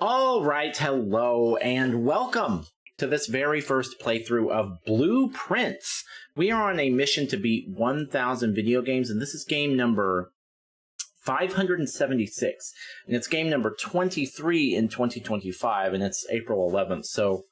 All right, hello, and welcome to this very first playthrough of Blueprints. We are on a mission to beat 1,000 video games, and this is game number 576, and it's game number 23 in 2025, and it's April 11th, so,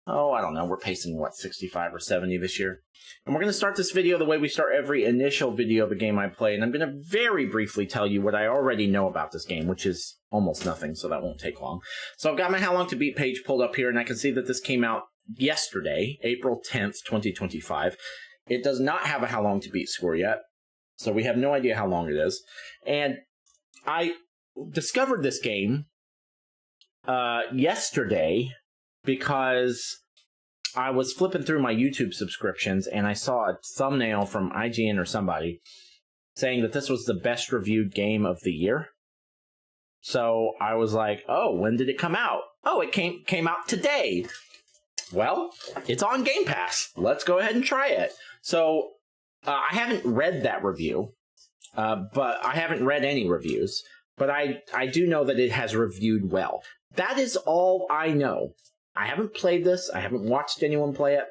I don't know, we're pacing, 65 or 70 this year? And we're going to start this video the way we start every initial video of a game I play, and I'm going to very briefly tell you what I already know about this game, which is almost nothing, so that won't take long. So I've got my How Long to Beat page pulled up here, and I can see that this came out yesterday, April 10th, 2025. It does not have a How Long to Beat score yet, so we have no idea how long it is. And I discovered this game yesterday because I was flipping through my YouTube subscriptions and I saw a thumbnail from IGN or somebody saying that this was the best reviewed game of the year. So I was like, oh, when did it come out? Oh, it came out today. Well, it's on Game Pass. Let's go ahead and try it. So I haven't read that review, but I haven't read any reviews. But I do know that it has reviewed well. That is all I know. I haven't played this. I haven't watched anyone play it.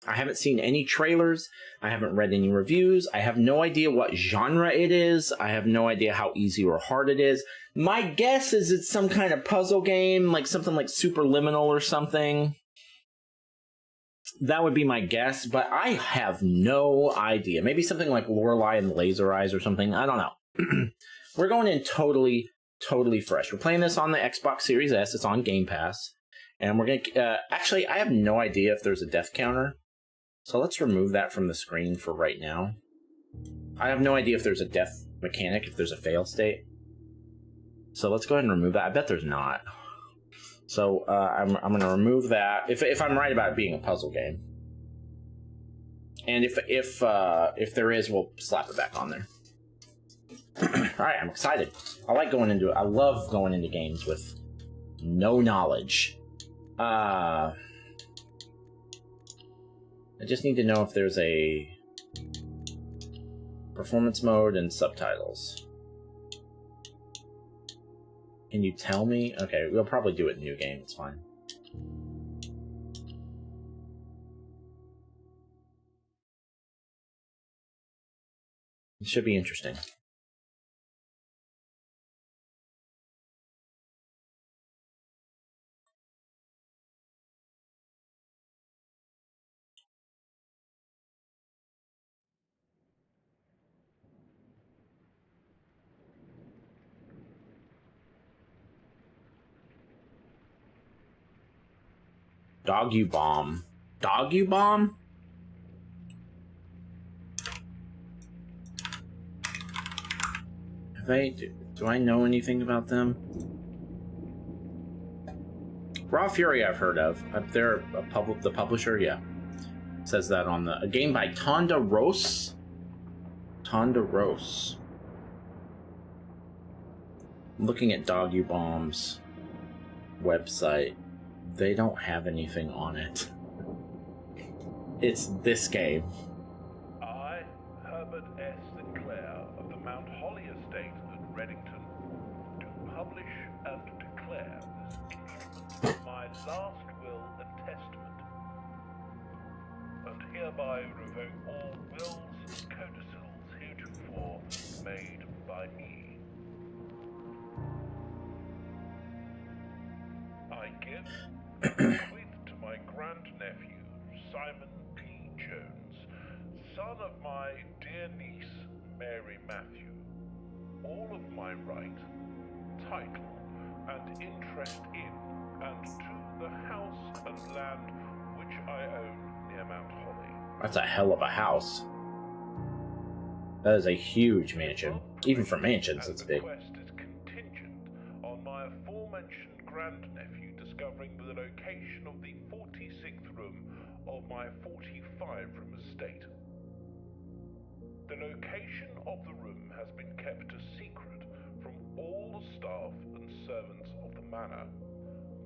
I haven't seen any trailers. I haven't read any reviews. I have no idea what genre it is. I have no idea how easy or hard it is. My guess is it's some kind of puzzle game, like something like Superliminal or something. That would be my guess, but I have no idea. Maybe something like Lorelei and Laser Eyes or something. I don't know. We're going in totally fresh. We're playing this on the Xbox Series S. It's on Game Pass. And we're going to... actually, I have no idea if there's a death counter. So let's remove that from the screen for right now. I have no idea if there's a death mechanic, if there's a fail state. So let's go ahead and remove that. I bet there's not. So I'm going to remove that. If I'm right about it being a puzzle game. And if there is, we'll slap it back on there. Alright, I'm excited. I love going into games with no knowledge. I just need to know if there's a performance mode and subtitles. Can you tell me? Okay, we'll probably do it in New Game. It's fine. It should be interesting. Dog you bomb. Dog you bomb? Do I know anything about them? Raw Fury I've heard of. They're the publisher, yeah. It says that on a game by Tonda Rose. Tonda Rose. I'm looking at Dog You Bomb's website. They don't have anything on it. It's this game. I, Herbert S. Sinclair of the Mount Holly Estate at Reddington, do publish and declare this instrument my last will and testament, and hereby revoke all wills and codicils heretofore made by me. I give bequeath to my grandnephew, Simon P. Jones, son of my dear niece, Mary Matthew, all of my right, title, and interest in, and to the house and land which I own near Mount Holly. That's a hell of a house. That is a huge mansion. Even for mansions, it's big. The request is contingent on my aforementioned grandnephew discovering the location of the 46th room of my 45-room estate. The location of the room has been kept a secret from all the staff and servants of the manor,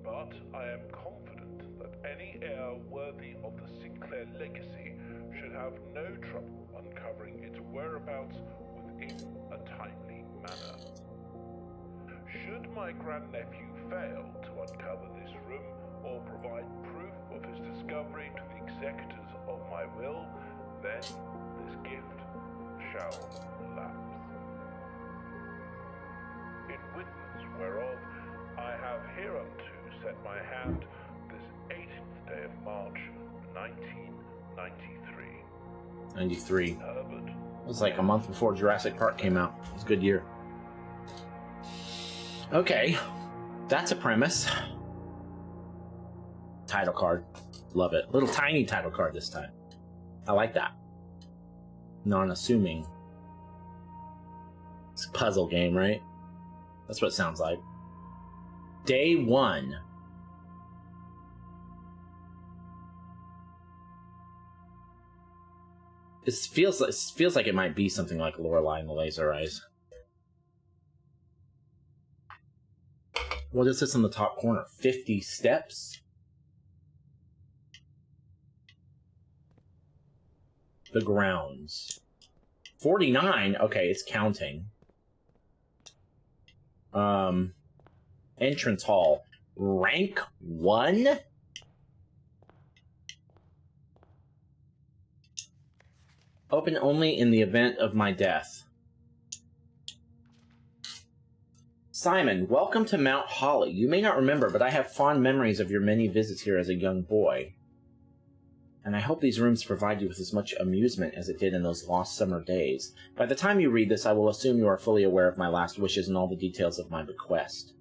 but I am confident that any heir worthy of the Sinclair legacy should have no trouble uncovering its whereabouts within a timely manner. Should my grandnephew fail to uncover this room or provide proof of his discovery to the executors of my will, then this gift shall lapse. In witness whereof I have hereunto set my hand this 18th day of March, 1993. 93. Herbert. It was like a month before Jurassic Park came out. It was a good year. Okay, that's a premise. Title card. Love it. Little tiny title card this time. I like that. Non-assuming. It's a puzzle game, right? That's what it sounds like. Day 1. It feels like it might be something like Lorelei and the Laser Eyes. What is this in the top corner? 50 steps? The grounds. 49? Okay, it's counting. Entrance hall. Rank 1? Open only in the event of my death. Simon, welcome to Mount Holly. You may not remember, but I have fond memories of your many visits here as a young boy. And I hope these rooms provide you with as much amusement as it did in those lost summer days. By the time you read this, I will assume you are fully aware of my last wishes and all the details of my bequest.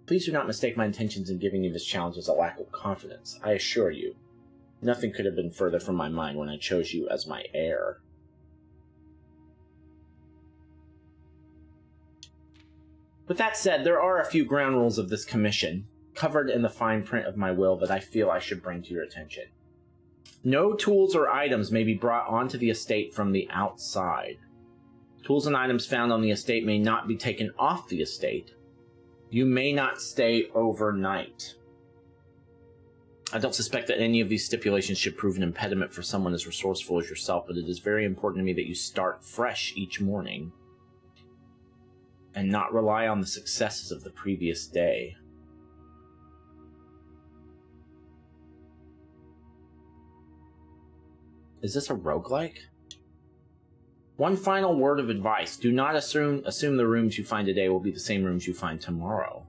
Please do not mistake my intentions in giving you this challenge as a lack of confidence. I assure you, nothing could have been further from my mind when I chose you as my heir. With that said, there are a few ground rules of this commission, covered in the fine print of my will, that I feel I should bring to your attention. No tools or items may be brought onto the estate from the outside. Tools and items found on the estate may not be taken off the estate. You may not stay overnight. I don't suspect that any of these stipulations should prove an impediment for someone as resourceful as yourself, but it is very important to me that you start fresh each morning and not rely on the successes of the previous day. Is this a roguelike? One final word of advice. Do not assume the rooms you find today will be the same rooms you find tomorrow.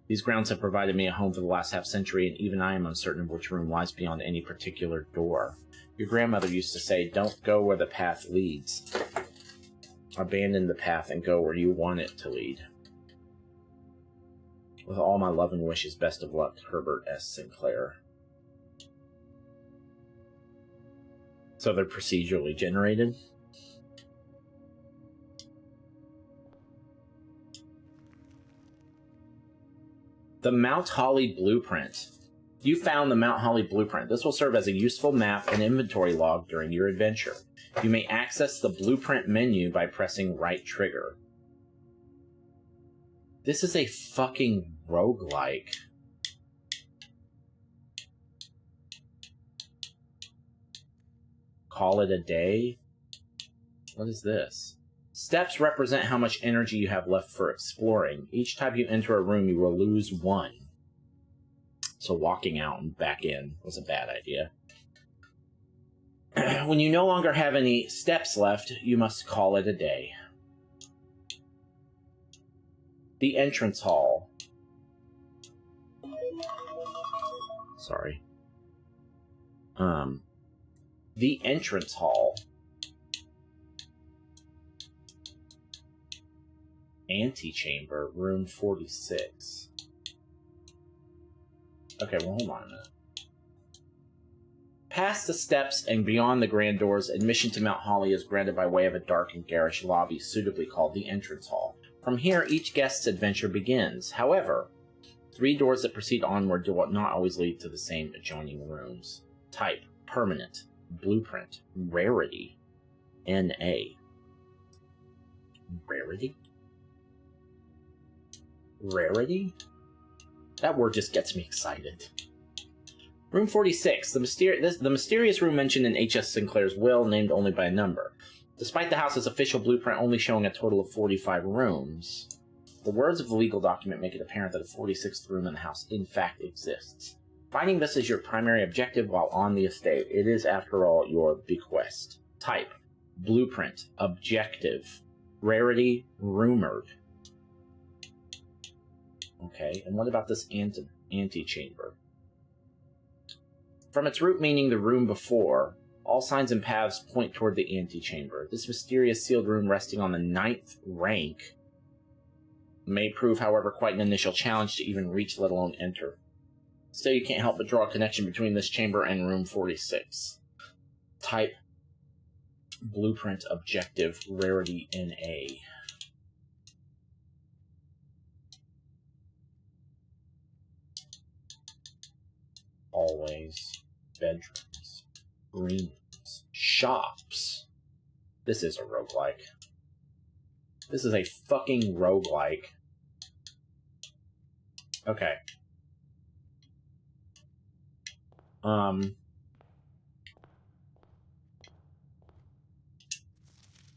These grounds have provided me a home for the last half-century, and even I am uncertain of which room lies beyond any particular door. Your grandmother used to say, don't go where the path leads. Abandon the path and go where you want it to lead. With all my love and wishes, best of luck, Herbert S. Sinclair. So they're procedurally generated? The Mount Holly Blueprint. You found the Mount Holly Blueprint. This will serve as a useful map and inventory log during your adventure. You may access the Blueprint menu by pressing right trigger. This is a fucking roguelike. Call it a day? What is this? Steps represent how much energy you have left for exploring. Each time you enter a room, you will lose 1. So walking out and back in was a bad idea. When you no longer have any steps left, you must call it a day. The entrance hall. Sorry. The entrance hall. Antechamber, room 46. Okay, well, hold on a minute. Past the steps and beyond the grand doors, admission to Mount Holly is granted by way of a dark and garish lobby suitably called the entrance hall. From here, each guest's adventure begins. However, 3 doors that proceed onward do not always lead to the same adjoining rooms. Type, permanent, blueprint, rarity, N.A. Rarity? Rarity? That word just gets me excited. Room 46, the mysterious room mentioned in H.S. Sinclair's will, named only by a number. Despite the house's official blueprint only showing a total of 45 rooms, The words of the legal document make it apparent that a 46th room in the house in fact exists. Finding this is your primary objective while on the estate. It is, after all, your bequest. Type: blueprint, objective, rarity, rumored. Okay, and what about this antechamber? From its root meaning, the room before, all signs and paths point toward the antechamber. This mysterious sealed room resting on the 9th rank may prove, however, quite an initial challenge to even reach, let alone enter. Still, you can't help but draw a connection between this chamber and room 46. Type: blueprint, objective, rarity, NA. Hallways, bedrooms, rooms, shops. This is a roguelike. This is a fucking roguelike. Okay.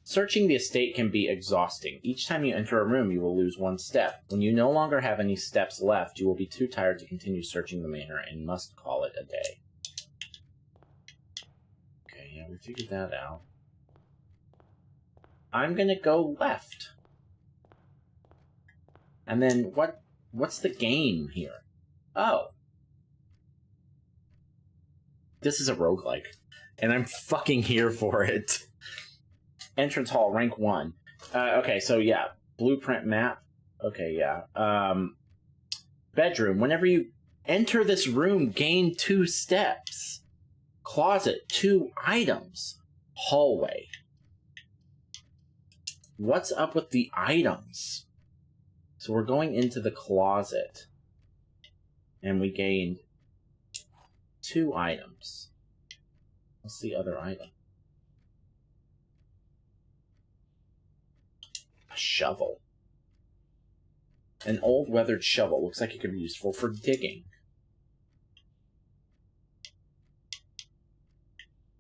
Searching the estate can be exhausting. Each time you enter a room, you will lose 1 step. When you no longer have any steps left, you will be too tired to continue searching the manor and must call it a day. Okay, yeah, we figured that out. I'm gonna go left. And then what's the game here? Oh. This is a roguelike. And I'm fucking here for it. Entrance hall, rank 1. Okay, so yeah. Blueprint map. Okay, yeah. Bedroom. Whenever you enter this room, gain 2 steps. Closet, 2 items. Hallway. What's up with the items? So we're going into the closet. And we gained 2 items. What's the other item? A shovel. An old weathered shovel. Looks like it could be useful for digging.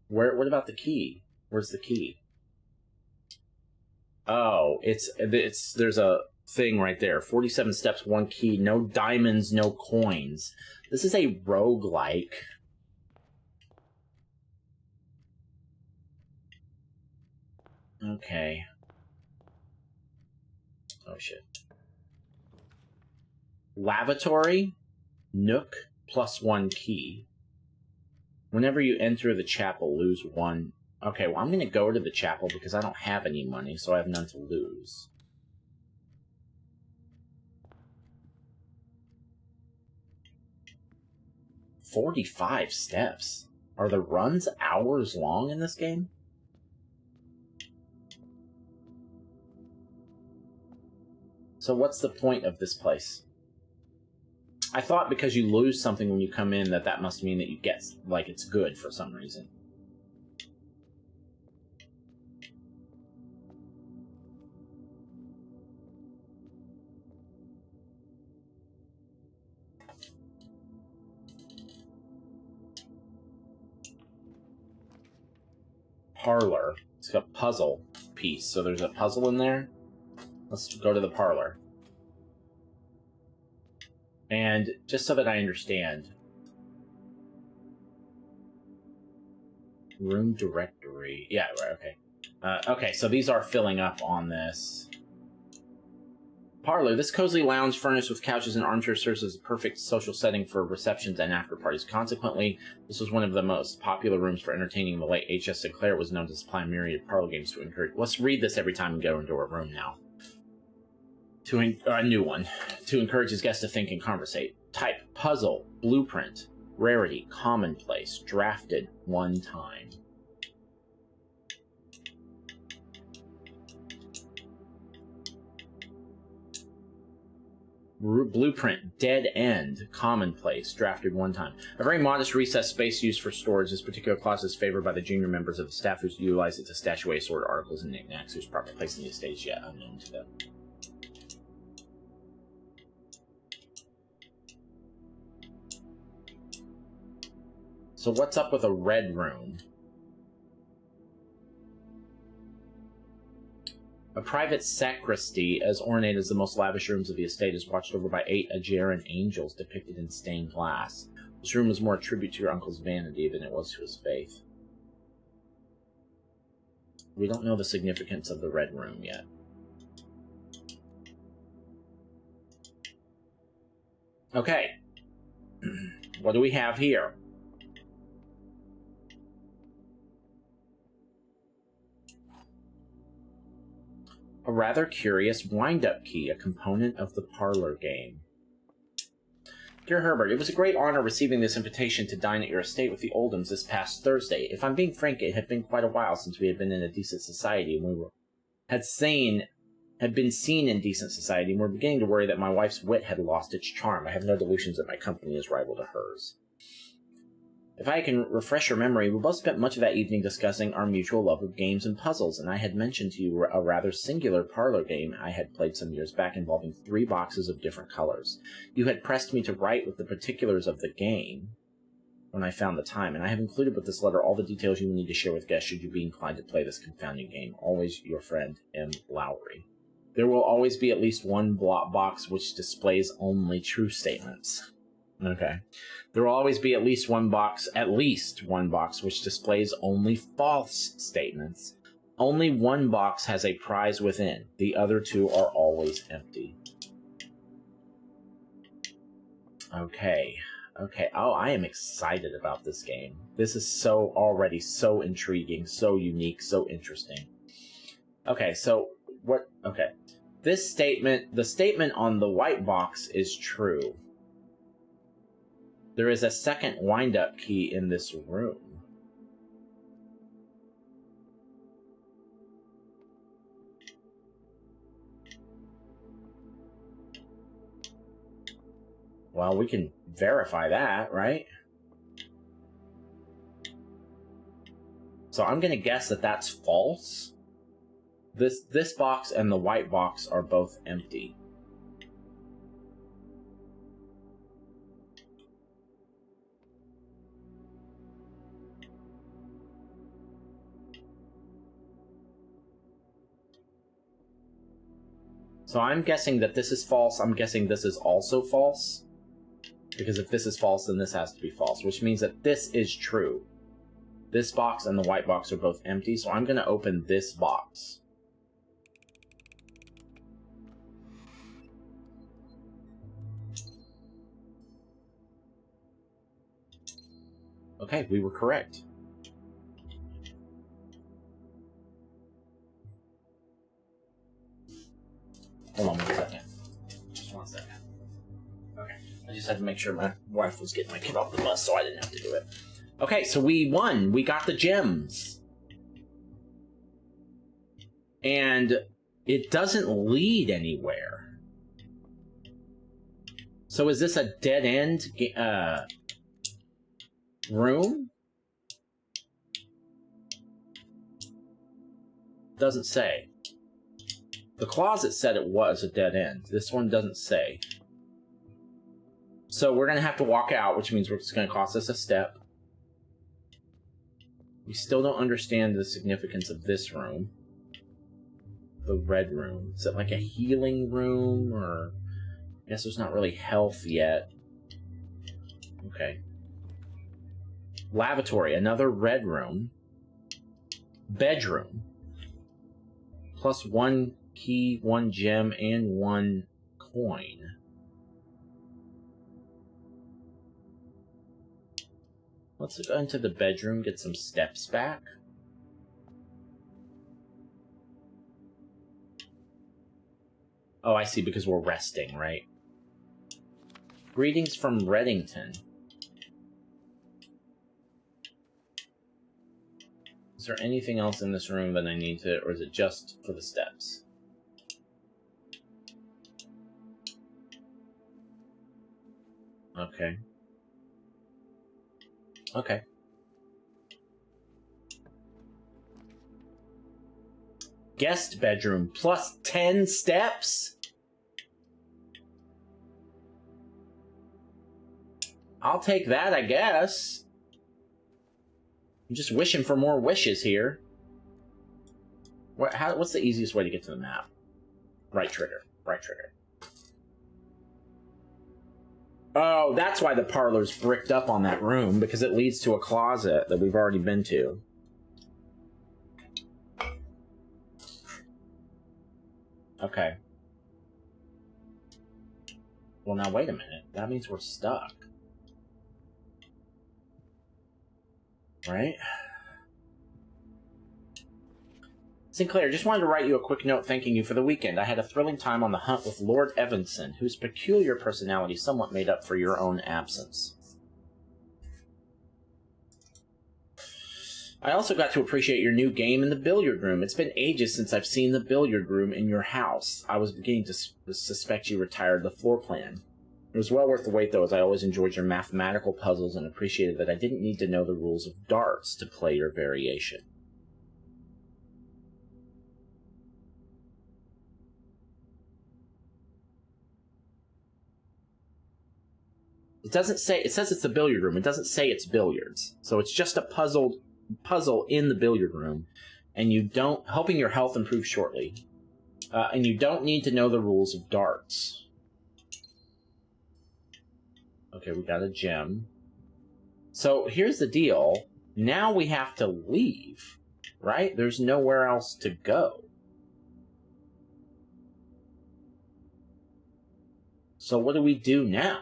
What about the key? Where's the key? Oh, there's a thing right there. 47 steps, 1 key, no diamonds, no coins. This is a roguelike. Okay. Oh shit. Lavatory, nook, +1 key. Whenever you enter the chapel, lose 1. Okay, well, I'm going to go to the chapel because I don't have any money, so I have none to lose. "45 steps. Are the runs hours long in this game?" So what's the point of this place? I thought because you lose something when you come in that must mean that you get, like, it's good for some reason. Parlor. It's got a puzzle piece, so there's a puzzle in there. Let's go to the parlor. And just so that I understand, room directory. Yeah, right, okay. Okay, so these are filling up on this. Parlor. This cozy lounge furnished with couches and armchairs serves as a perfect social setting for receptions and after parties. Consequently, this was one of the most popular rooms for entertaining. The late H.S. Sinclair was known to supply a myriad of parlor games to encourage. Let's read this every time we go into a room now. A new one. To encourage his guests to think and conversate. Type: puzzle, blueprint, rarity, commonplace, drafted 1 time. Blueprint, dead end, commonplace, drafted 1 time. A very modest recessed space used for storage. This particular clause is favored by the junior members of the staff who utilize it to stash away assorted articles and knickknacks whose proper place in the estate is yet unknown to them. So what's up with a red room? A private sacristy, as ornate as the most lavish rooms of the estate, is watched over by 8 Aegeran angels depicted in stained glass. This room was more a tribute to your uncle's vanity than it was to his faith. We don't know the significance of the red room yet. Okay. What do we have here? A rather curious wind-up key, a component of the parlor game. Dear Herbert, it was a great honor receiving this invitation to dine at your estate with the Oldhams this past Thursday. If I'm being frank, it had been quite a while since we had been in a decent society, and had been seen in decent society, and we're beginning to worry that my wife's wit had lost its charm. I have no delusions that my company is rival to hers. If I can refresh your memory, we both spent much of that evening discussing our mutual love of games and puzzles, and I had mentioned to you a rather singular parlor game I had played some years back involving 3 boxes of different colors. You had pressed me to write with the particulars of the game when I found the time, and I have included with this letter all the details you will need to share with guests should you be inclined to play this confounding game. Always your friend, M. Lowry. There will always be at least one box which displays only true statements. Okay. There will always be at least one box which displays only false statements. Only one box has a prize within. The other 2 are always empty. Okay. Okay. Oh, I am excited about this game. This is already so intriguing, so unique, so interesting. Okay, so what? Okay. The statement on the white box is true. There is a second wind-up key in this room. Well, we can verify that, right? So I'm going to guess that that's false. This box and the white box are both empty. So I'm guessing that this is false. I'm guessing this is also false. Because if this is false, then this has to be false, which means that this is true. This box and the white box are both empty, so I'm going to open this box. Okay, we were correct. Hold on 1 second. Just 1 second. Okay. I just had to make sure my wife was getting my kid off the bus so I didn't have to do it. Okay, so we won. We got the gems. And it doesn't lead anywhere. So is this a dead-end room? Doesn't say. The closet said it was a dead end. This one doesn't say. So we're going to have to walk out, which means it's going to cost us a step. We still don't understand the significance of this room. The red room. Is it like a healing room? Or I guess there's not really health yet. Okay. Lavatory. Another red room. Bedroom. Plus 1 key, 1 gem, and 1 coin. Let's go into the bedroom, get some steps back. Oh, I see, because we're resting, right? Greetings from Reddington. Is there anything else in this room that I need to, or is it just for the steps? Okay. Okay. Guest bedroom plus 10 steps? I'll take that, I guess. I'm just wishing for more wishes here. What's the easiest way to get to the map? Right trigger. Right trigger. Oh, that's why the parlor's bricked up on that room, because it leads to a closet that we've already been to. Okay. Well, now wait a minute. That means we're stuck. Right? Sinclair, just wanted to write you a quick note thanking you for the weekend. I had a thrilling time on the hunt with Lord Evanson, whose peculiar personality somewhat made up for your own absence. I also got to appreciate your new game in the billiard room. It's been ages since I've seen the billiard room in your house. I was beginning to suspect you retired the floor plan. It was well worth the wait, though, as I always enjoyed your mathematical puzzles and appreciated that I didn't need to know the rules of darts to play your variation. It doesn't say, it says it's the billiard room. It doesn't say it's billiards. So it's just a puzzle in the billiard room, and you don't, hoping your health improves shortly. And you don't need to know the rules of darts. Okay, we got a gem. So here's the deal. Now we have to leave, right? There's nowhere else to go. So what do we do now?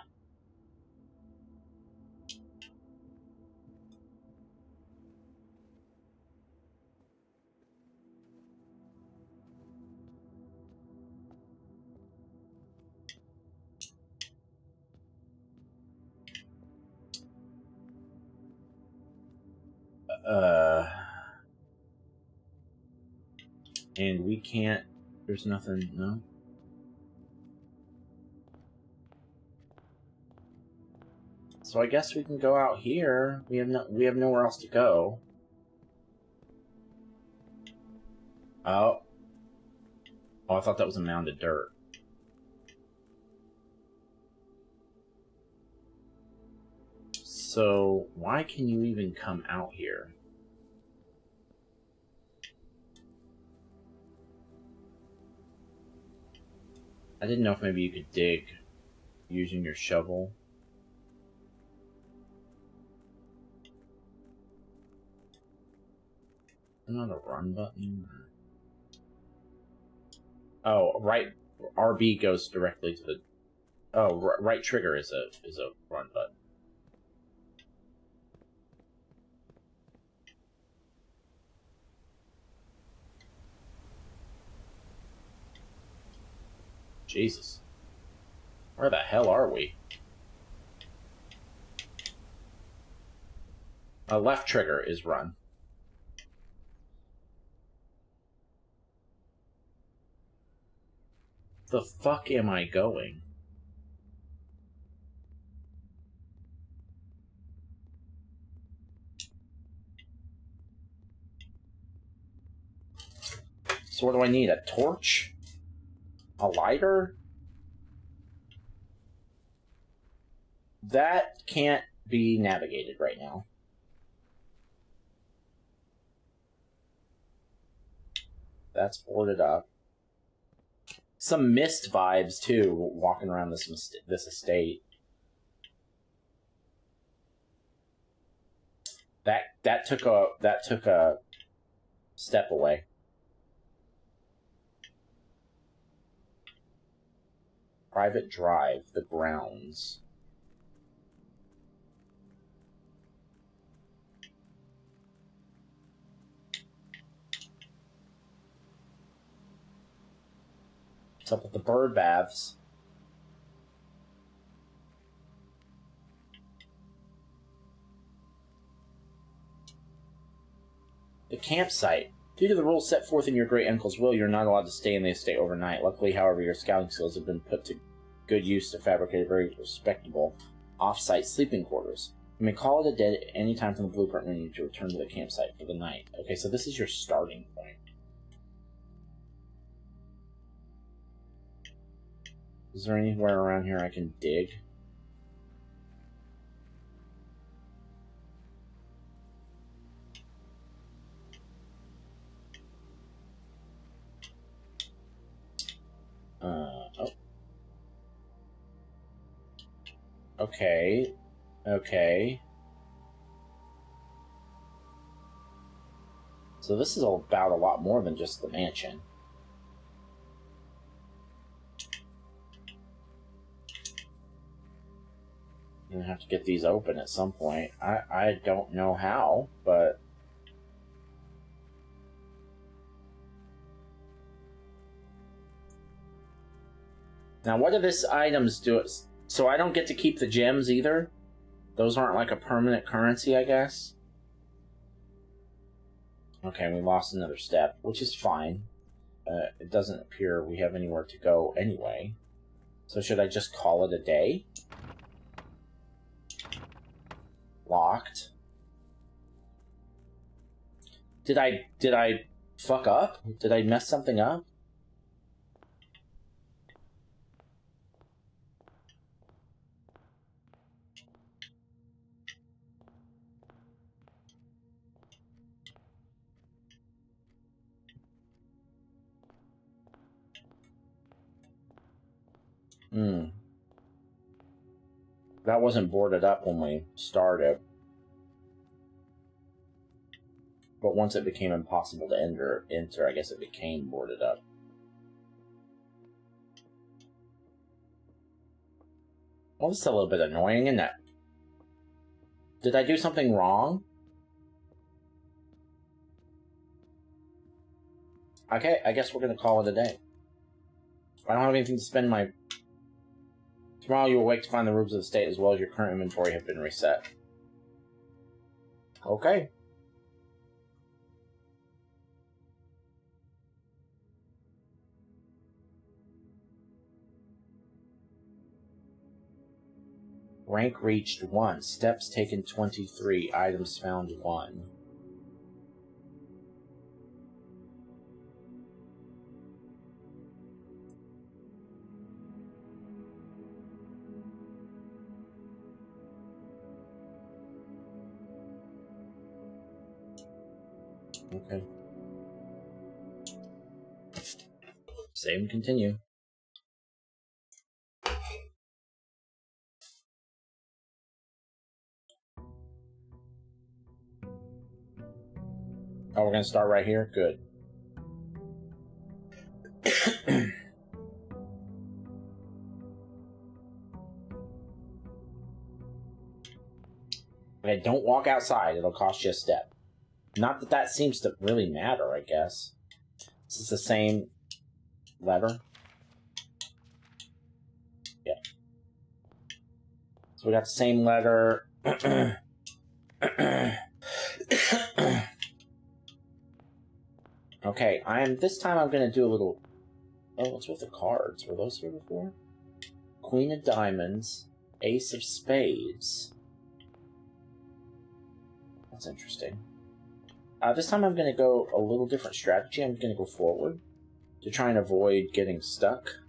And we can't, there's nothing, no? So I guess we can go out here. We have nowhere else to go. Oh. Oh, I thought that was a mound of dirt. So, why can you even come out here? I didn't know if maybe you could dig using your shovel. Not a run button. Oh, right. RB goes directly to the. Oh, right trigger is a run button. Jesus. Where the hell are we? A left trigger is run. The fuck am I going? So what do I need? A torch? A lighter? That can't be navigated right now. That's boarded up. Some mist vibes too, walking around this estate. That took a step away. Private drive, the grounds. What's up with the bird baths? The campsite. Due to the rules set forth in your great uncle's will, you're not allowed to stay in the estate overnight. Luckily, however, your scouting skills have been put to good use to fabricate a very respectable off-site sleeping quarters. You may call it a day at any time from the blueprint when you need to return to the campsite for the night. Okay, so this is your starting point. Is there anywhere around here I can dig? Okay. Okay. So this is about a lot more than just the mansion. I'm gonna have to get these open at some point. I don't know how, but... Now, what do these items do? So I don't get to keep the gems either? Those aren't like a permanent currency, I guess? Okay, we lost another step, which is fine. It doesn't appear we have anywhere to go anyway. So should I just call it a day? Locked. Did I fuck up? Did I mess something up? That wasn't boarded up when we started. But once it became impossible to enter, I guess it became boarded up. Well, this is a little bit annoying, isn't it? Did I do something wrong? Okay, I guess we're going to call it a day. I don't have anything to spend my... Tomorrow you will wake to find the rooms of the state as well as your current inventory have been reset. Okay. Rank reached 1. Steps taken 23. Items found 1. Okay. Save and continue. Oh, we're going to start right here? Good. Okay, don't walk outside. It'll cost you a step. Not that that seems to really matter, I guess. This is the same lever. Yeah. So we got the same letter. Okay, this time I'm going to do a little... Oh, what's with the cards? Were those here before? Queen of Diamonds. Ace of Spades. That's interesting. This time I'm going to go a little different strategy. I'm going to go forward to try and avoid getting stuck.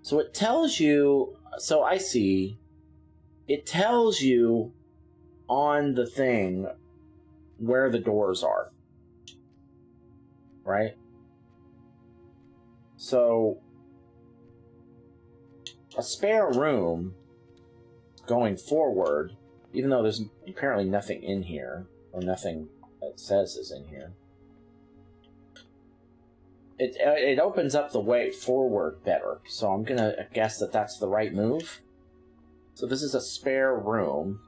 So it tells you... So I see... It tells you on the thing where the doors are. Right? So... A spare room going forward, even though there's apparently nothing in here, or nothing that says is in here, it opens up the way forward better. So I'm going to guess that that's the right move. So this is a spare room.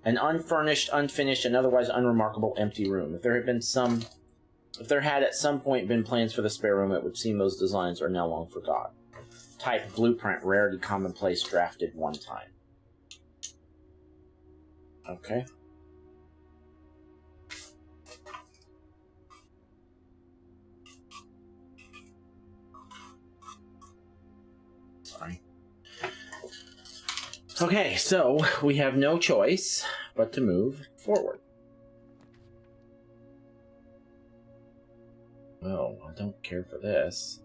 An unfurnished, unfinished, and otherwise unremarkable empty room. If there had at some point been plans for the spare room, it would seem those designs are now long forgotten. Type blueprint, rarity, commonplace, drafted one time. Okay. Sorry. Okay, so we have no choice but to move forward. Oh, I don't care for this.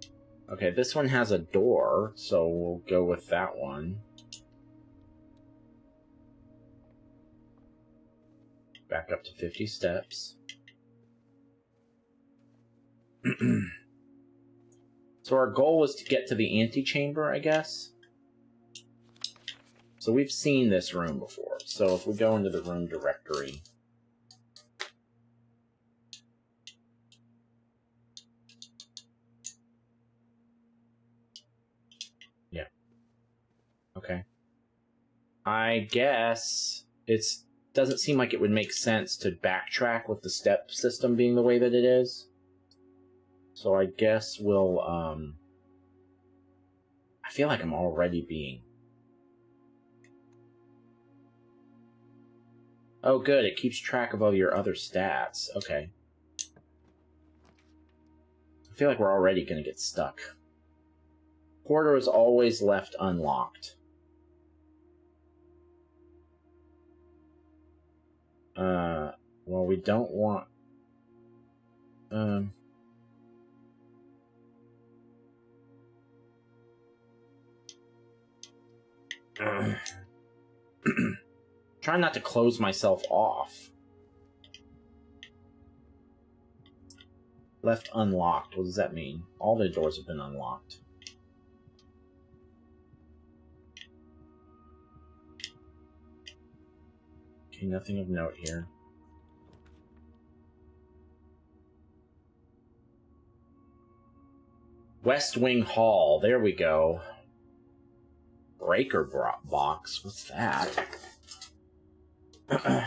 Okay, this one has a door, so we'll go with that one. Back up to 50 steps. So our goal was to get to the antechamber, I guess. So we've seen this room before. So if we go into the room directory... Yeah. Okay. I guess it doesn't seem like it would make sense to backtrack with the step system being the way that it is. So I guess we'll, I feel like I'm already being... Oh, good. It keeps track of all your other stats. Okay. I feel like we're already going to get stuck. Portal is always left unlocked. Well, we don't want... Trying not to close myself off. Left unlocked. What does that mean? All the doors have been unlocked. Okay, nothing of note here. West Wing Hall. There we go. Breaker box. What's that?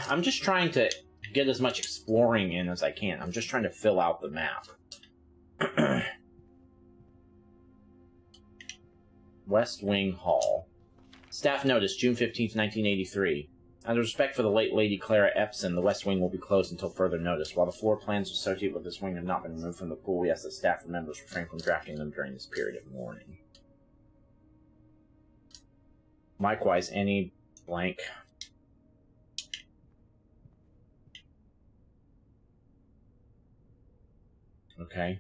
I'm just trying to get as much exploring in as I can. I'm just trying to fill out the map. West Wing Hall. Staff notice, June 15th, 1983. Out of respect for the late Lady Clara Epson, the West Wing will be closed until further notice. While the floor plans associated with this wing have not been removed from the pool, we ask that staff and members refrain from drafting them during this period of mourning. Likewise, any blank. Okay.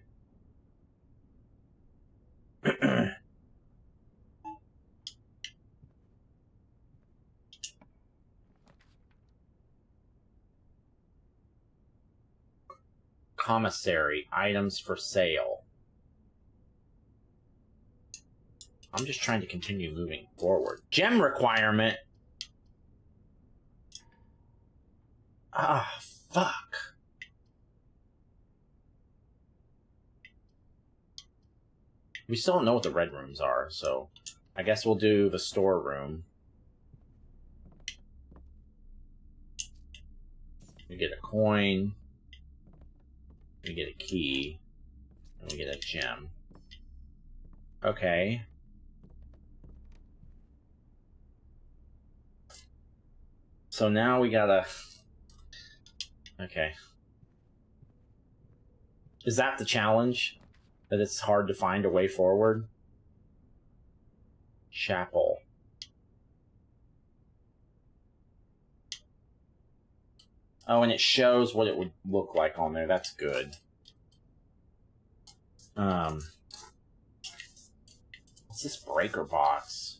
Commissary, items for sale. I'm just trying to continue moving forward. Gem requirement. Ah, fuck. We still don't know what the red rooms are, so I guess we'll do the storeroom. We get a coin. We get a key. And we get a gem. Okay. So now we gotta... Okay. Is that the challenge? That it's hard to find a way forward? Chapel. Oh, and it shows what it would look like on there. That's good. What's this breaker box?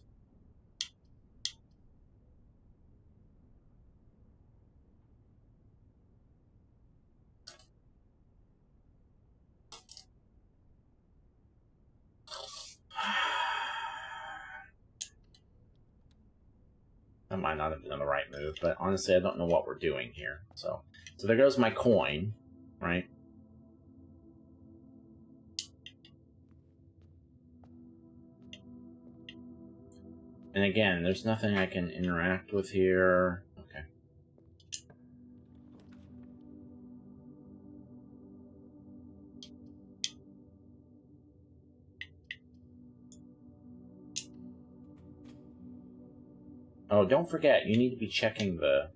That might not have been the right move, but honestly, I don't know what we're doing here. So there goes my coin, right? And again, there's nothing I can interact with here. Okay. Oh, don't forget, you need to be checking the...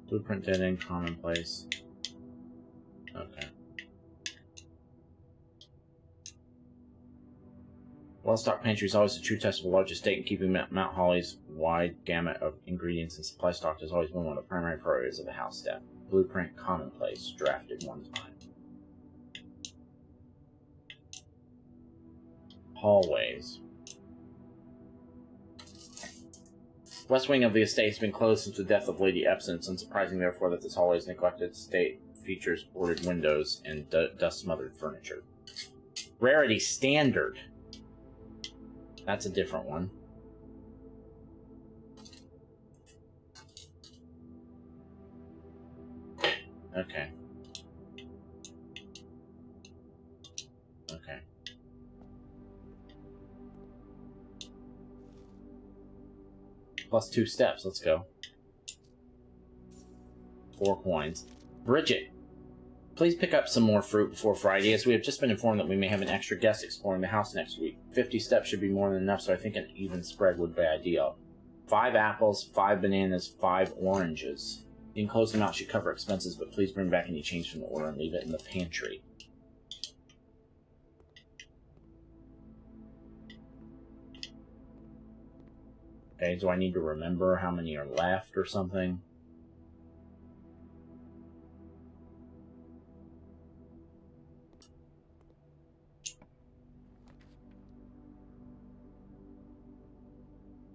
Blueprint dead end, commonplace. Okay. Well-stocked pantry is always a true test of a large estate, and keeping Mount Holly's wide gamut of ingredients and supply stock has always been one of the primary priorities of the house staff. Blueprint commonplace, drafted one time. Hallways. West wing of the estate has been closed since the death of Lady Epson. It's unsurprising, therefore, that this hallway's neglected state features boarded windows and dust-smothered furniture. Rarity standard. That's a different one. Okay. Okay. Plus 2 steps. Let's go. 4 coins. Bridget, please pick up some more fruit before Friday, as we have just been informed that we may have an extra guest exploring the house next week. 50 steps should be more than enough, so I think an even spread would be ideal. 5 apples, 5 bananas, 5 oranges. The enclosed amount should cover expenses, but please bring back any change from the order and leave it in the pantry. Okay, do I need to remember how many are left or something?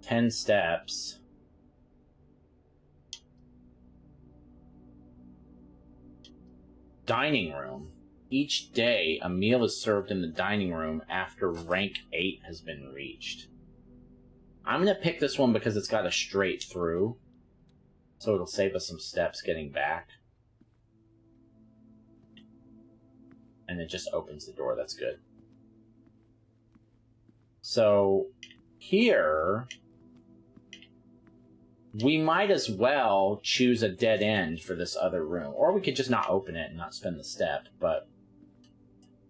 Ten steps. Dining room. Each day, a meal is served in the dining room after rank 8 has been reached. I'm going to pick this one because it's got a straight through. So it'll save us some steps getting back. And it just opens the door. That's good. So here, we might as well choose a dead end for this other room. Or we could just not open it and not spend the step. But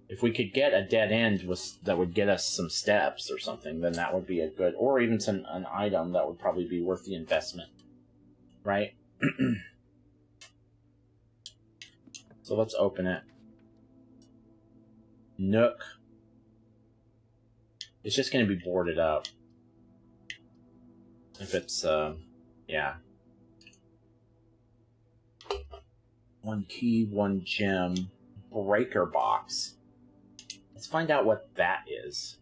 if we could get a dead end that would get us some steps or something, then that would be a good... Or even an item that would probably be worth the investment. Right? So let's open it. Nook. It's just going to be boarded up. If it's, yeah. 1 key, 1 gem. Breaker box. Let's find out what that is.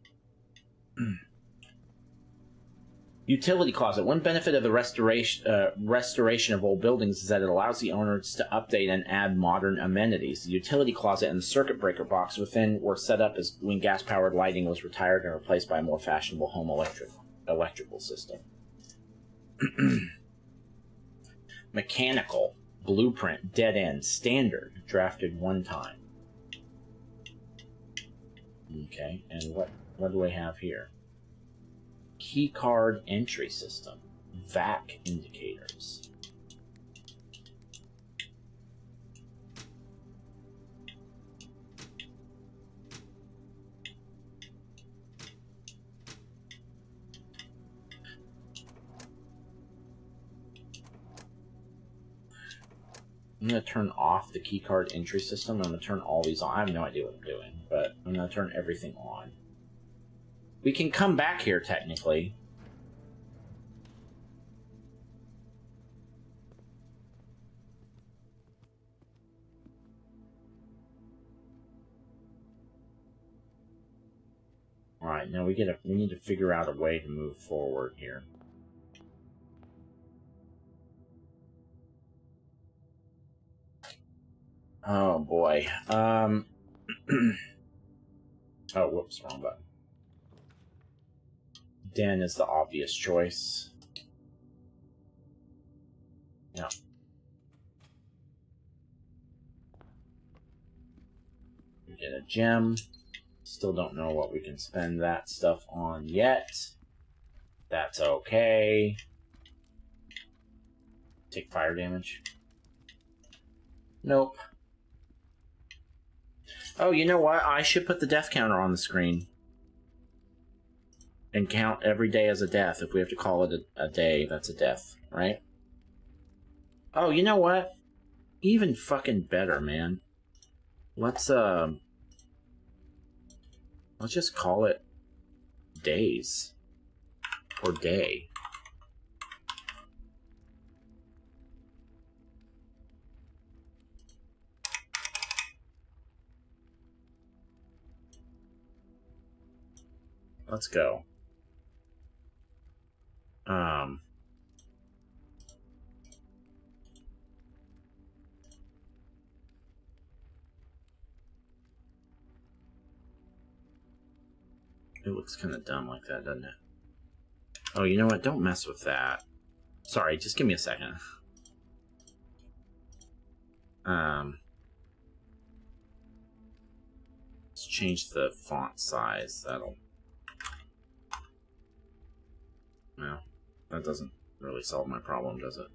Utility closet. One benefit of the restoration of old buildings is that it allows the owners to update and add modern amenities. The utility closet and the circuit breaker box within were set up as when gas-powered lighting was retired and replaced by a more fashionable home electrical system. Mechanical. Blueprint. Dead end. Standard. Drafted 1 time. Okay, and what do we have here? Keycard entry system. VAC indicators. I'm going to turn off the keycard entry system. I'm going to turn all these on. I have no idea what I'm doing, but I'm going to turn everything on. We can come back here, technically. Alright, now we need to figure out a way to move forward here. Oh boy. Oh, whoops, wrong button. Den is the obvious choice. Yeah. We get a gem. Still don't know what we can spend that stuff on yet. That's okay. Take fire damage. Nope. Oh, you know what? I should put the death counter on the screen. And count every day as a death. If we have to call it a day, that's a death, right? Oh, you know what? Even fucking better, man. Let's just call it days. Or day. Let's go. It looks kind of dumb like that, doesn't it? Oh, you know what? Don't mess with that. Sorry, just give me a second. Let's change the font size. That'll... No, that doesn't really solve my problem, does it?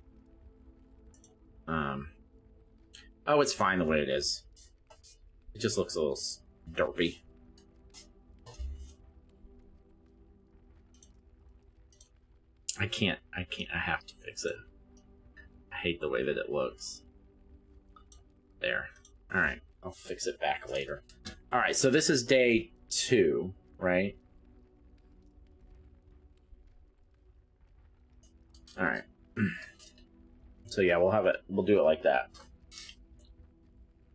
Oh, it's fine the way it is. It just looks a little derpy. I can't, I have to fix it. I hate the way that it looks. There. Alright, I'll fix it back later. Alright, so this is day 2, right? Alright. So yeah, we'll do it like that.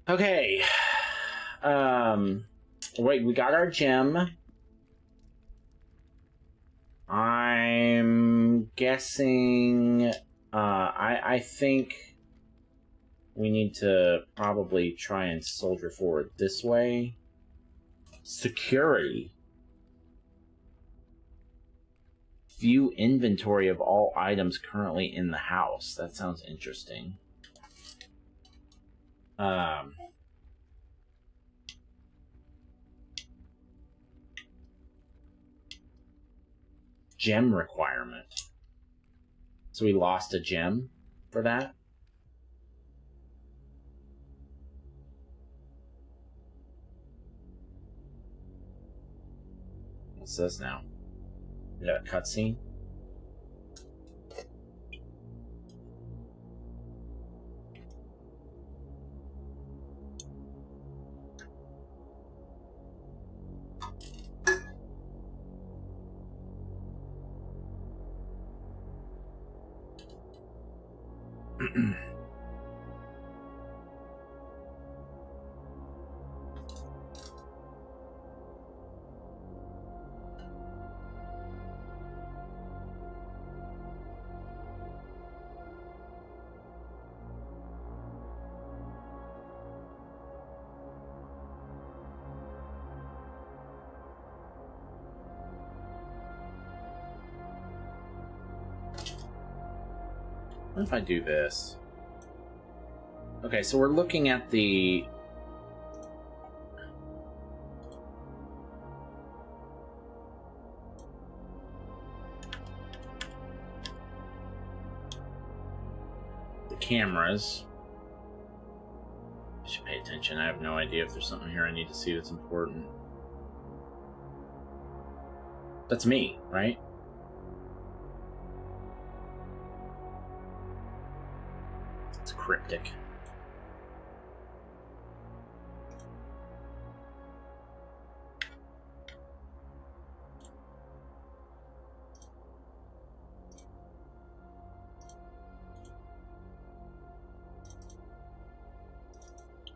Okay. Wait, we got our gem. I'm guessing, I think we need to probably try and soldier forward this way. Security. View inventory of all items currently in the house. That sounds interesting. Gem requirement. So we lost a gem for that? What's this now? Is that a cutscene? What if I do this? Okay, so we're looking at the... cameras. I should pay attention. I have no idea if there's something here I need to see that's important. That's me, right? It's cryptic.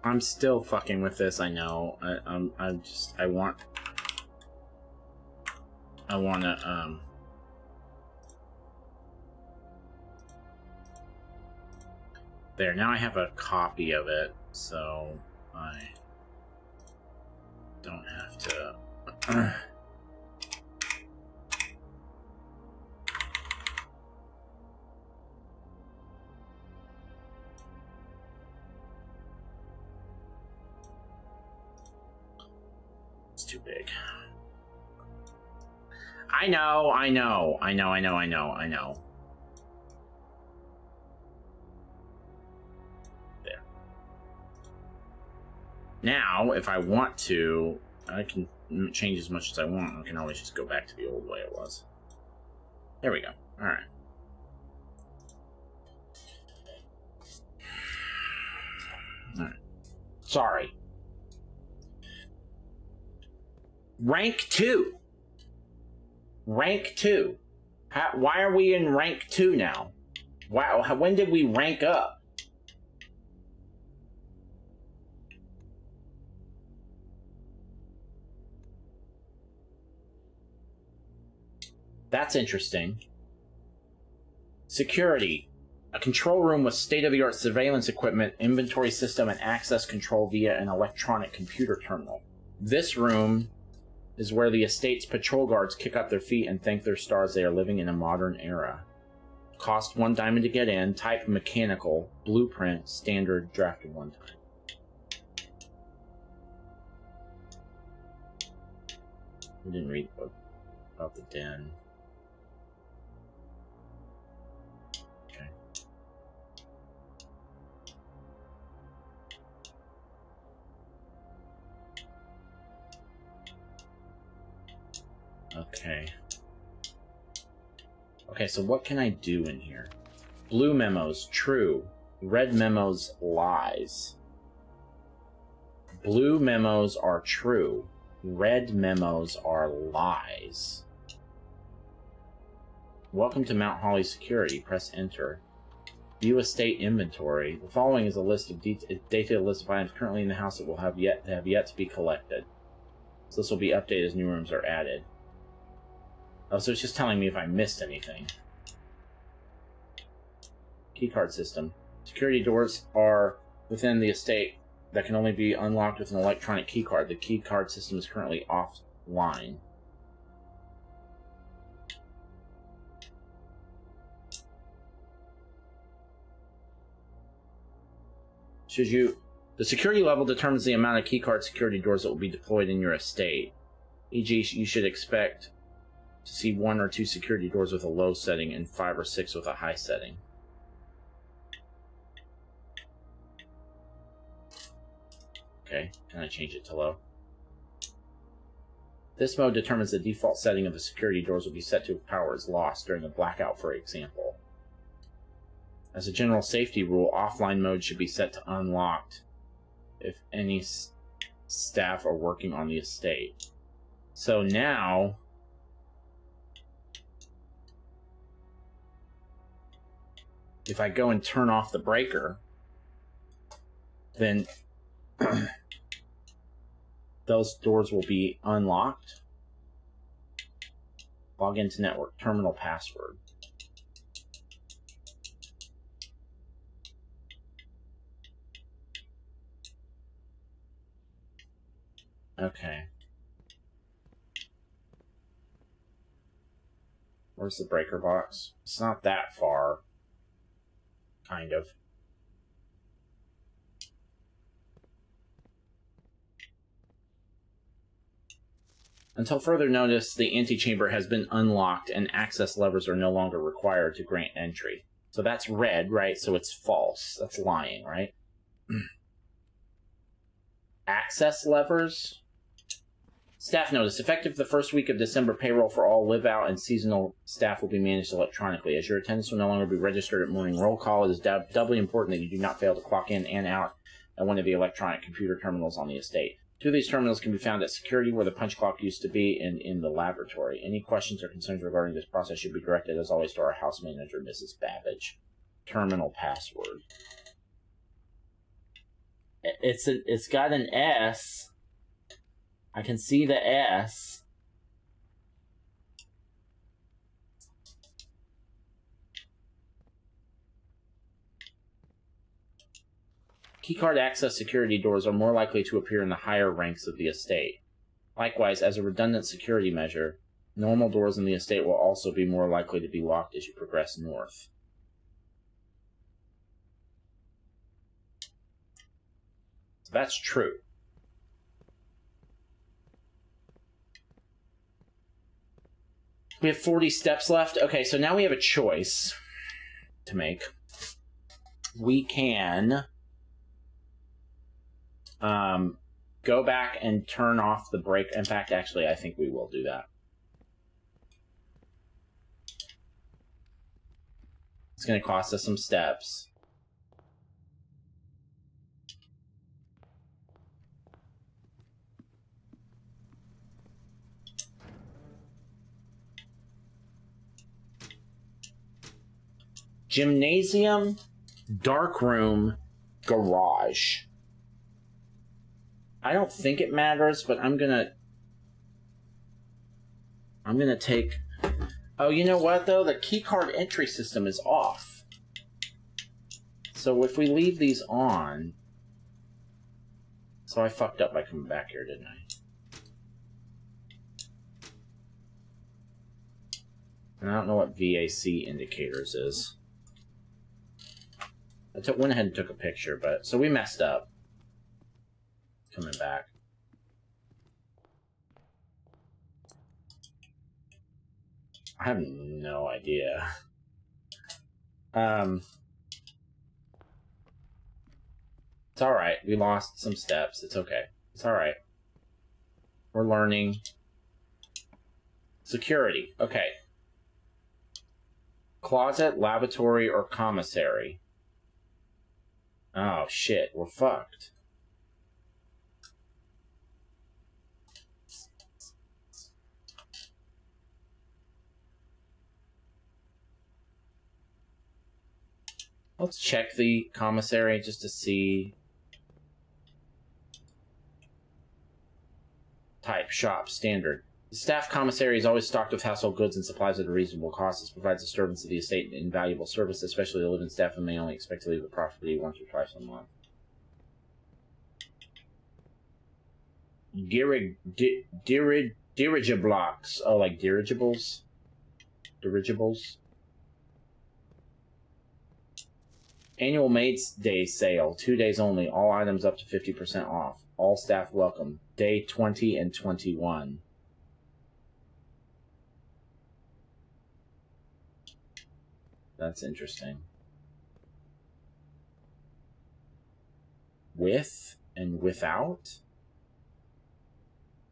I'm still fucking with this, I know. I wanna, there, now I have a copy of it, so I don't have to... Too big. I know. There. Now, if I want to, I can change as much as I want. I can always just go back to the old way it was. There we go. Alright. Alright. Sorry. Rank 2. Rank 2. Why are we in rank 2 now? Wow, when did we rank up? That's interesting. Security. A control room with state-of-the-art surveillance equipment, inventory system, and access control via an electronic computer terminal. This room is where the estate's patrol guards kick up their feet and thank their stars they are living in a modern era. Cost 1 diamond to get in. Type mechanical. Blueprint. Standard. Drafted 1 time. We didn't read about the den. Okay. Okay. Okay, so what can I do in here? Blue memos, true. Red memos, lies. Blue memos are true. Red memos are lies. Welcome to Mount Holly Security. Press enter. View estate inventory. The following is a list of detailed list of items currently in the house that will have yet to be collected. So this will be updated as new rooms are added. Oh, so it's just telling me if I missed anything. Keycard system. Security doors are within the estate that can only be unlocked with an electronic keycard. The keycard system is currently offline. The security level determines the amount of keycard security doors that will be deployed in your estate. E.g., you should expect to see 1 or 2 security doors with a low setting and 5 or 6 with a high setting. Okay, can I change it to low? This mode determines the default setting of the security doors will be set to if power is lost during a blackout, for example. As a general safety rule, offline mode should be set to unlocked if any staff are working on the estate. So now, if I go and turn off the breaker, then those doors will be unlocked. Log into network. Terminal password. Okay. Where's the breaker box? It's not that far. Kind of. Until further notice, the antechamber has been unlocked and access levers are no longer required to grant entry. So that's red, right? So it's false. That's lying, right? Access levers? Staff notice. Effective the first week of December, payroll for all live-out and seasonal staff will be managed electronically. As your attendance will no longer be registered at morning roll call, it is doubly important that you do not fail to clock in and out at one of the electronic computer terminals on the estate. 2 of these terminals can be found at security, where the punch clock used to be, and in the laboratory. Any questions or concerns regarding this process should be directed, as always, to our house manager, Mrs. Babbage. Terminal password. It's got an S. I can see the S. Keycard access security doors are more likely to appear in the higher ranks of the estate. Likewise, as a redundant security measure, normal doors in the estate will also be more likely to be locked as you progress north. So that's true. We have 40 steps left. Okay, so now we have a choice to make. We can go back and turn off the brake. In fact, actually, I think we will do that. It's going to cost us some steps. Gymnasium, dark room, garage. I don't think it matters, but I'm gonna take... Oh, you know what, though? The keycard entry system is off. So if we leave these on... So I fucked up by coming back here, didn't I? And I don't know what VAC indicators is. I went ahead and took a picture, but... So we messed up. Coming back. I have no idea. It's alright. We lost some steps. It's okay. It's alright. We're learning. Security. Okay. Closet, lavatory, or commissary? Oh, shit. We're fucked. Let's check the commissary just to see. Type, shop, standard. The staff commissary is always stocked with household goods and supplies at a reasonable cost. This provides the servants of the estate an invaluable service, especially the living staff, and may only expect to leave the property once or twice a month. Dirigiblocks. Oh, like dirigibles? Dirigibles? Annual Maid's Day sale. 2 days only. All items up to 50% off. All staff welcome. Day 20 and 21. That's interesting. With and without?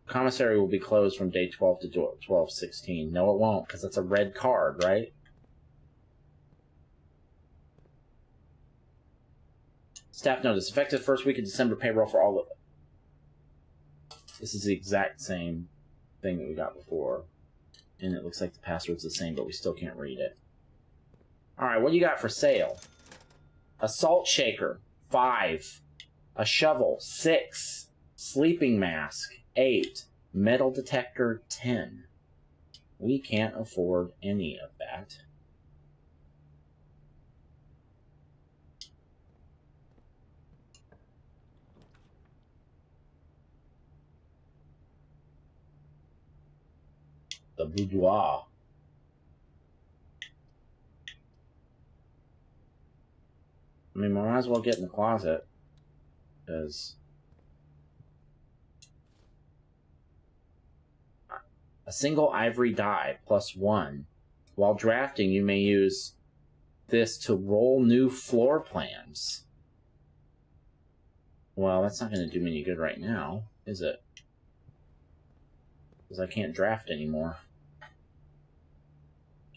Commissary will be closed from day 12 to 12/16. No, it won't, because that's a red card, right? Staff notice. Effective first week of December payroll for all of it. This is the exact same thing that we got before. And it looks like the password's the same, but we still can't read it. Alright, what do you got for sale? A salt shaker, 5. A shovel, 6. Sleeping mask, 8. Metal detector, 10. We can't afford any of that. The boudoir. I mean, we might as well get in the closet. Because... A single ivory die, +1. While drafting, you may use this to roll new floor plans. Well, that's not going to do me any good right now, is it? Because I can't draft anymore.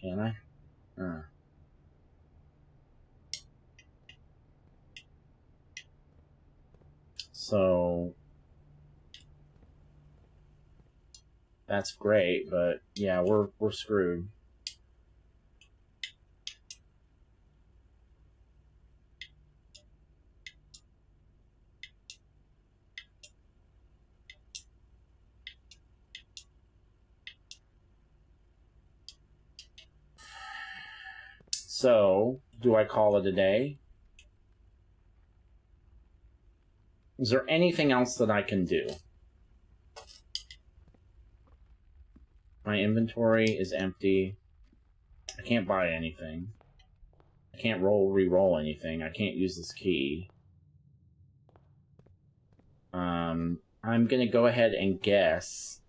Can I? So that's great, but yeah, we're screwed. So, do I call it a day? Is there anything else that I can do? My inventory is empty. I can't buy anything. I can't re-roll anything. I can't use this key. I'm gonna go ahead and guess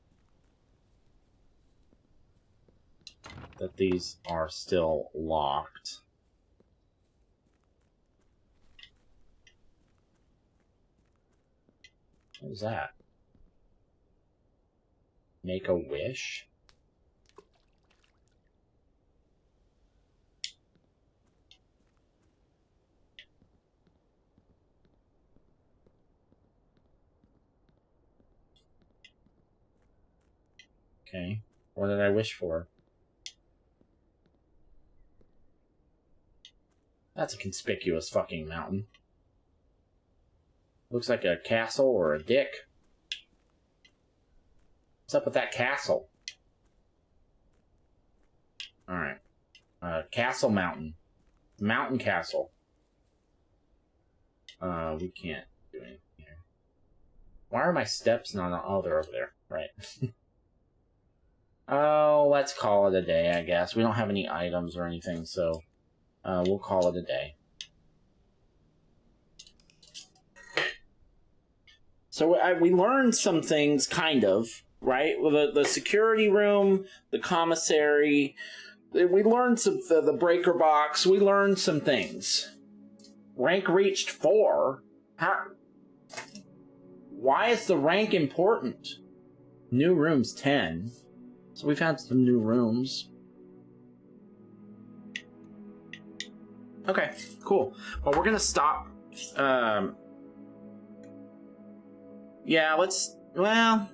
that these are still locked. What was that? Make a wish? Okay. What did I wish for? That's a conspicuous fucking mountain. Looks like a castle or a dick. What's up with that castle? Alright. Castle Mountain. Mountain Castle. We can't do anything here. Why are my steps not on? Oh, they're over there. Right. Oh, let's call it a day, I guess. We don't have any items or anything, so we'll call it a day. So we learned some things, kind of, right? Well, the security room, the commissary. We learned some the breaker box. We learned some things. Rank reached 4. How? Why is the rank important? New rooms 10. So we've had some new rooms. Okay, cool. Well, we're gonna stop. Yeah, let's. Well,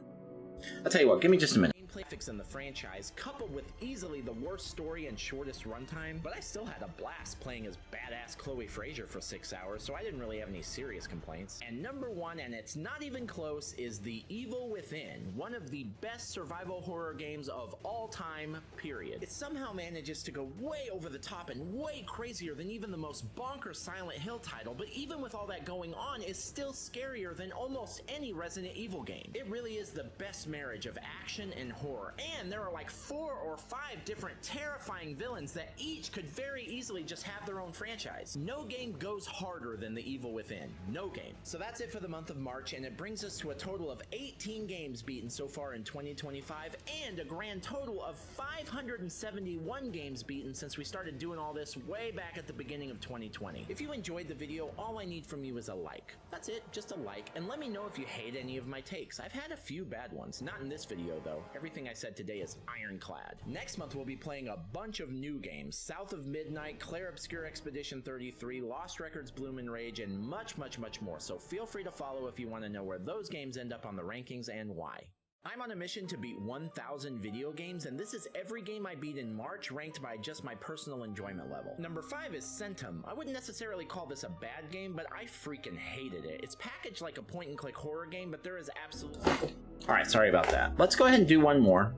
I'll tell you what. Give me just a minute. Gameplay fix in the franchise, coupled with easily the worst story and shortest runtime, but I still had a blast playing as badass Chloe Fraser for 6 hours, so I didn't really have any serious complaints. And number 1, and it's not even close, is The Evil Within, one of the best survival horror games of all time, period. It somehow manages to go way over the top and way crazier than even the most bonkers Silent Hill title, but even with all that going on, is still scarier than almost any Resident Evil game. It really is the best marriage of action and horror, and there are like 4 or 5 different terrifying villains that each could very easily just have their own franchise. No game goes harder than The Evil Within. No game. So that's it for the month of March, and it brings us to a total of 18 games beaten so far in 2025, and a grand total of 571 games beaten since we started doing all this way back at the beginning of 2020. If you enjoyed the video, all I need from you is a like. That's it, just a like, and let me know if you hate any of my takes. I've had a few bad ones, not in this video though. Everything I said today is ironclad. Next month we'll be playing a bunch of new games: South of Midnight, Clair Obscur Expedition 33, Lost Records Bloomin' Rage, and much more, so feel free to follow if you want to know where those games end up on the rankings and why. I'm on a mission to beat 1,000 video games, and this is every game I beat in March ranked by just my personal enjoyment level. Number 5 is Centum. I wouldn't necessarily call this a bad game, but I freaking hated it. It's packaged like a point-and-click horror game, but there is absolutely... Alright, sorry about that. Let's go ahead and do one more.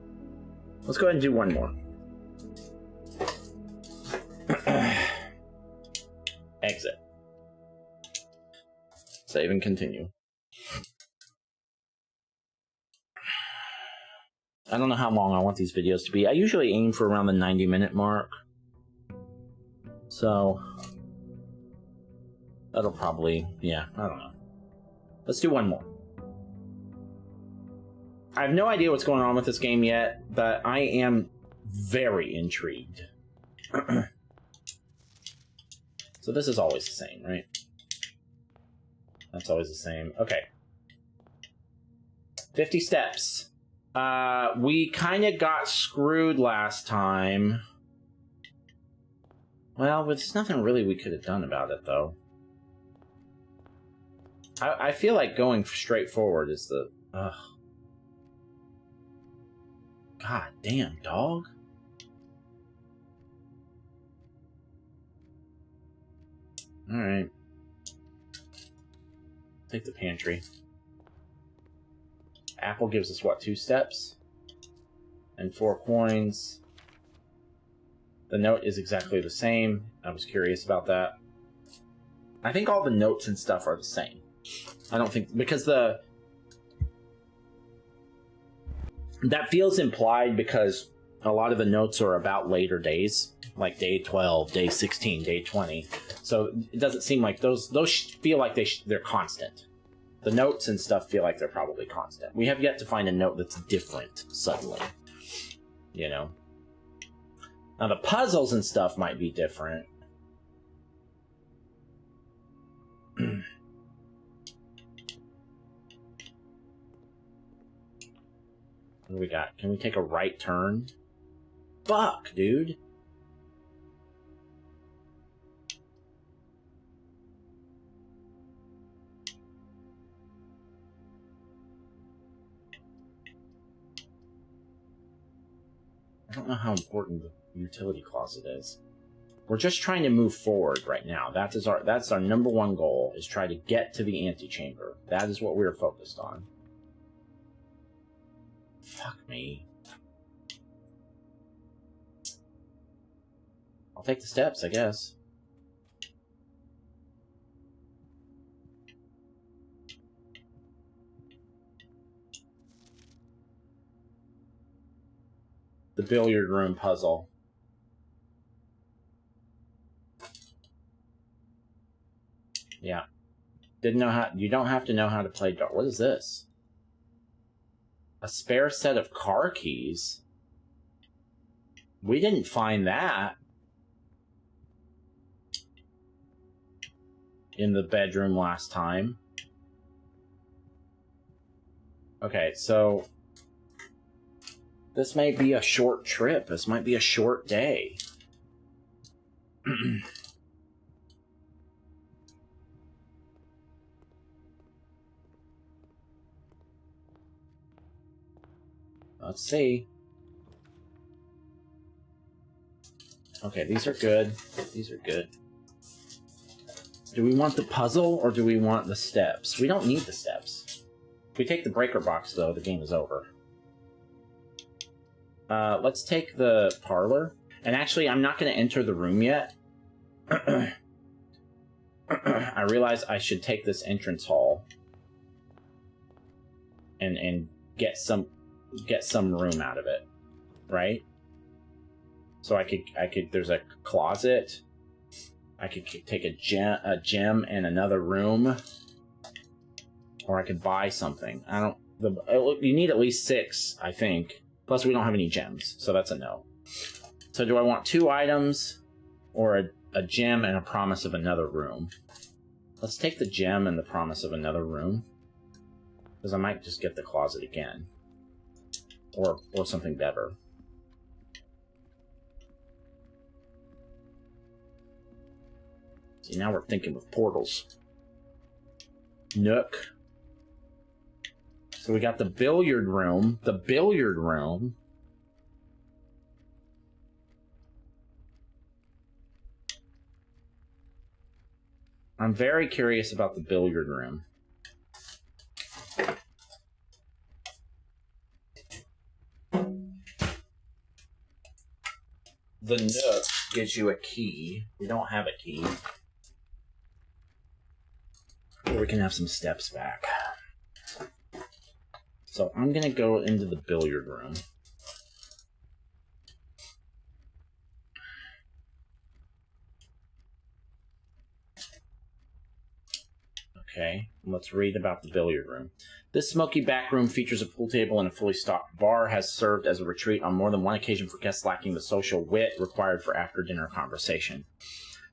Exit. Save and continue. I don't know how long I want these videos to be. I usually aim for around the 90-minute mark. So, that'll probably, yeah, I don't know. Let's do one more. I have no idea what's going on with this game yet, but I am very intrigued. So this is always the same, right? That's always the same. Okay. 50 steps. We kind of got screwed last time. Well, there's nothing really we could have done about it, though. I feel like going straight forward is the... Ugh. God damn, dog. Alright. Take the pantry. Apple gives us, what, 2 steps? And 4 coins. The note is exactly the same. I was curious about that. I think all the notes and stuff are the same. I don't think... Because the... That feels implied because a lot of the notes are about later days. Like day 12, day 16, day 20. So it doesn't seem like those feel like they're constant. The notes and stuff feel like they're probably constant. We have yet to find a note that's different suddenly. You know? Now the puzzles and stuff might be different. What do we got? Can we take a right turn? Fuck, dude. I don't know how important the utility closet is. We're just trying to move forward right now. That's our number 1 goal, is try to get to the antechamber. That is what we're focused on. Fuck me. I'll take the steps, I guess. the billiard room puzzle. Yeah. Didn't know how. You don't have to know how to play darts. What is this? A spare set of car keys? We didn't find that in the bedroom last time. Okay, so this may be a short trip. This might be a short day. Let's see. Okay, these are good. These are good. Do we want the puzzle or do we want the steps? We don't need the steps. If we take the breaker box, though, the game is over. Let's take the parlor. And actually, I'm not going to enter the room yet. I realize I should take this entrance hall and get some room out of it, right? So I could. There's a closet. I could take a gem and another room, or I could buy something. You need at least 6, I think. Plus, we don't have any gems, so that's a no. So, do I want 2 items, or a gem and a promise of another room? Let's take the gem and the promise of another room, because I might just get the closet again, or something better. See, now we're thinking with portals. Nook. So we got the billiard room. The billiard room. I'm very curious about the billiard room. The Nook gives you a key. We don't have a key. Or we can have some steps back. So I'm going to go into the billiard room. Okay, let's read about the billiard room. This smoky back room features a pool table and a fully stocked bar, has served as a retreat on more than one occasion for guests lacking the social wit required for after-dinner conversation.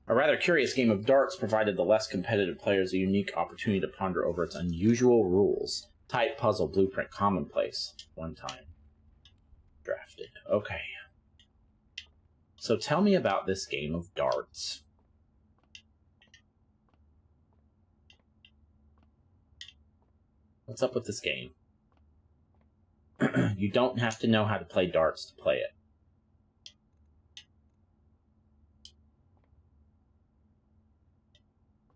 A rather curious game of darts provided the less competitive players a unique opportunity to ponder over its unusual rules. Type, puzzle, blueprint, commonplace. One time. Drafted. Okay. So tell me about this game of darts. What's up with this game? You don't have to know how to play darts to play it.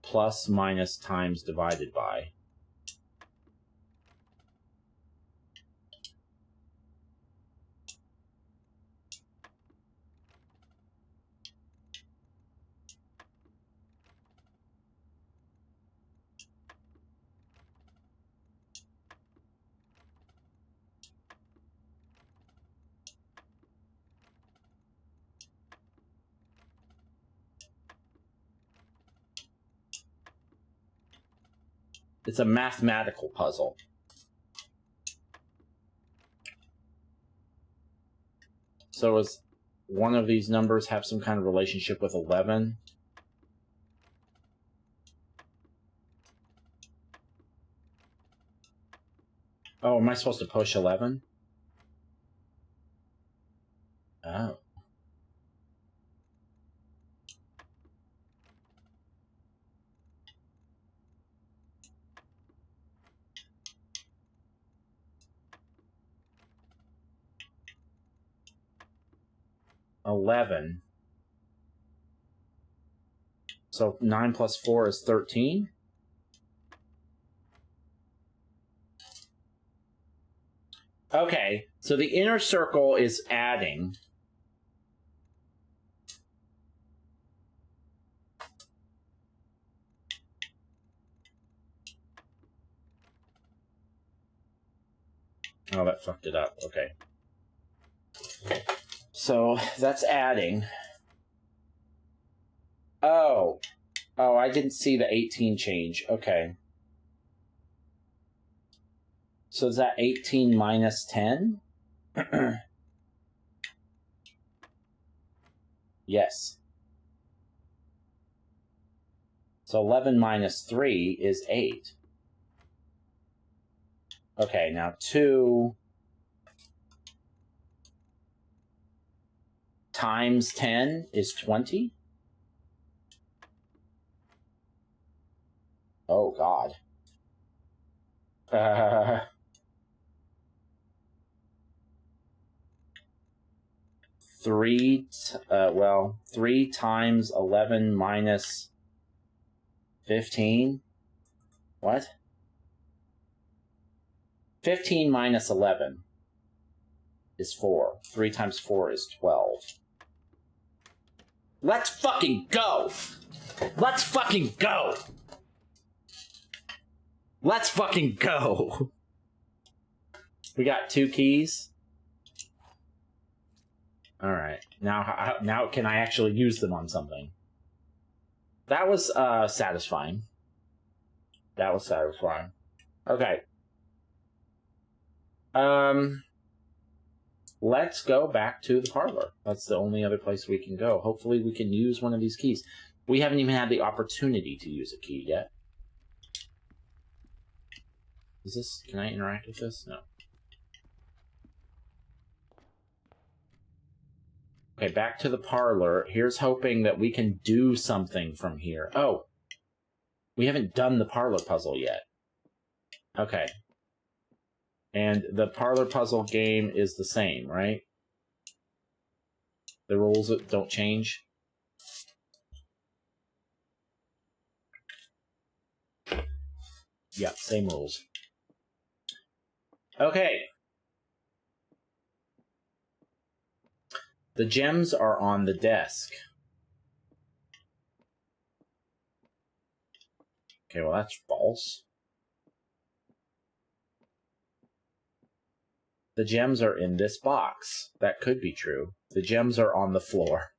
Plus, minus, times, divided by. It's a mathematical puzzle. So does one of these numbers have some kind of relationship with 11? Oh, am I supposed to push 11? Oh. $11. So 9 plus 4 is 13? Okay, so the inner circle is adding. Oh, that fucked it up. Okay. So that's adding. Oh, I didn't see the 18 change. Okay. So is that 18 minus 10? Yes. So 11 minus 3 is 8. Okay, now 2 times 10 is 20. Oh, God. 3 times 11 minus 15? What? 15 minus 11 is 4. 3 times 4 is 12. Let's fucking go! Let's fucking go! Let's fucking go! We got 2 keys. Alright. Now can I actually use them on something? That was satisfying. That was satisfying. Okay. Let's go back to the parlor. That's the only other place we can go. Hopefully we can use one of these keys. We haven't even had the opportunity to use a key yet. Is this... Can I interact with this? No. Okay, back to the parlor. Here's hoping that we can do something from here. Oh! We haven't done the parlor puzzle yet. Okay. And the parlor puzzle game is the same, right? The rules don't change? Yeah, same rules. Okay. The gems are on the desk. Okay, well that's false. The gems are in this box. That could be true. The gems are on the floor.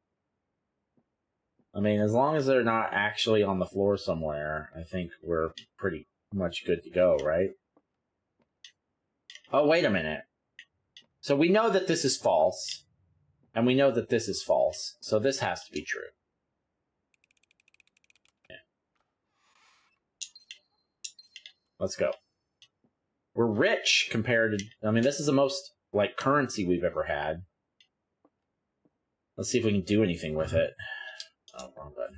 I mean, as long as they're not actually on the floor somewhere, I think we're pretty much good to go, right? Oh, wait a minute. So we know that this is false, and we know that this is false, so this has to be true. Yeah. Let's go. We're rich compared to... I mean, this is the most, like, currency we've ever had. Let's see if we can do anything with it. Oh, wrong button.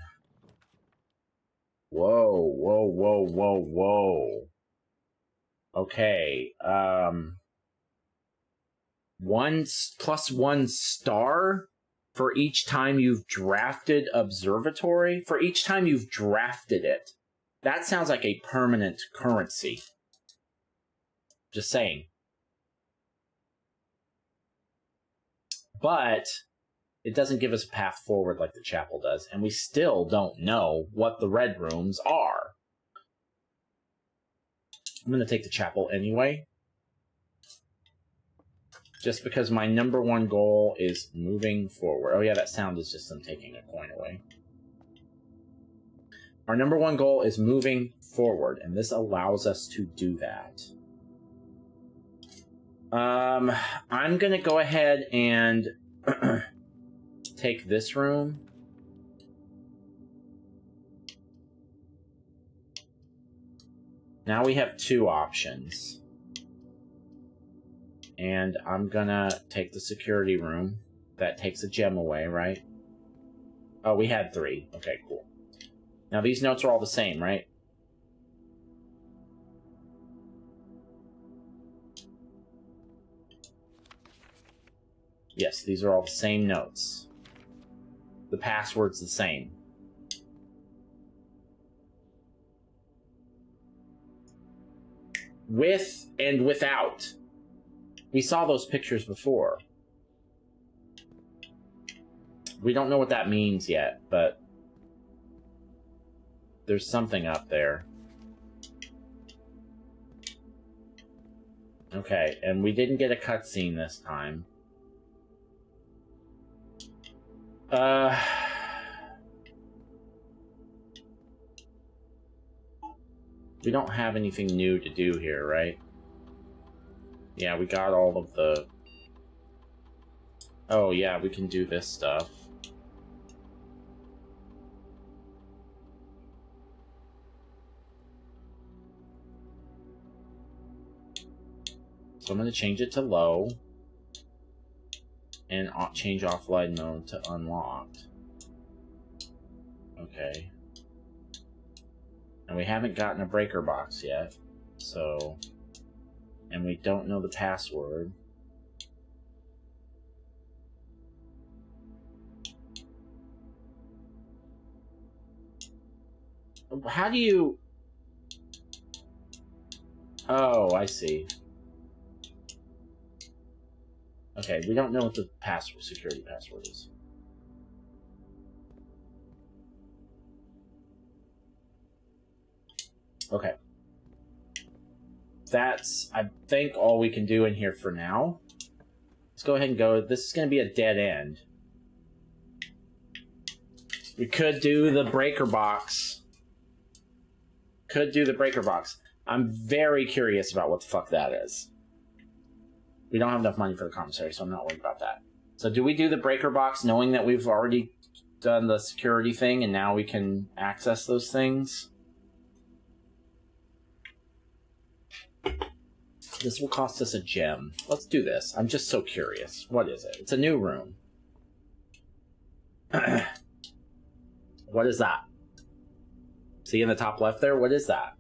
Whoa, whoa, whoa, whoa, whoa. Okay, +1 star for each time you've drafted Observatory? For each time you've drafted it. That sounds like a permanent currency. Just saying. But it doesn't give us a path forward like the chapel does, and we still don't know what the red rooms are. I'm going to take the chapel anyway. Just because my #1 goal is moving forward. Oh yeah, that sound is just them taking a coin away. Our #1 goal is moving forward, and this allows us to do that. I'm going to go ahead and take this room. Now we have 2 options. And I'm gonna take the security room. That takes a gem away, right? Oh, we had 3. Okay, cool. Now these notes are all the same, right? Yes, these are all the same notes. The password's the same. With and without. We saw those pictures before. We don't know what that means yet, but there's something up there. Okay, and we didn't get a cutscene this time. We don't have anything new to do here, right? Yeah, we got all of the... Oh, yeah, we can do this stuff. So I'm going to change it to low. And change offline mode to unlocked. Okay. And we haven't gotten a breaker box yet. So... And we don't know the password. How do you... Oh, I see. Okay, we don't know what the password, security password is. Okay. That's, I think, all we can do in here for now. Let's go ahead and go. This is going to be a dead end. We could do the breaker box. Could do the breaker box. I'm very curious about what the fuck that is. We don't have enough money for the commissary, so I'm not worried about that. So do we do the breaker box knowing that we've already done the security thing and now we can access those things? This will cost us a gem. Let's do this. I'm just so curious. What is it? It's a new room. What is that? See in the top left there? What is that?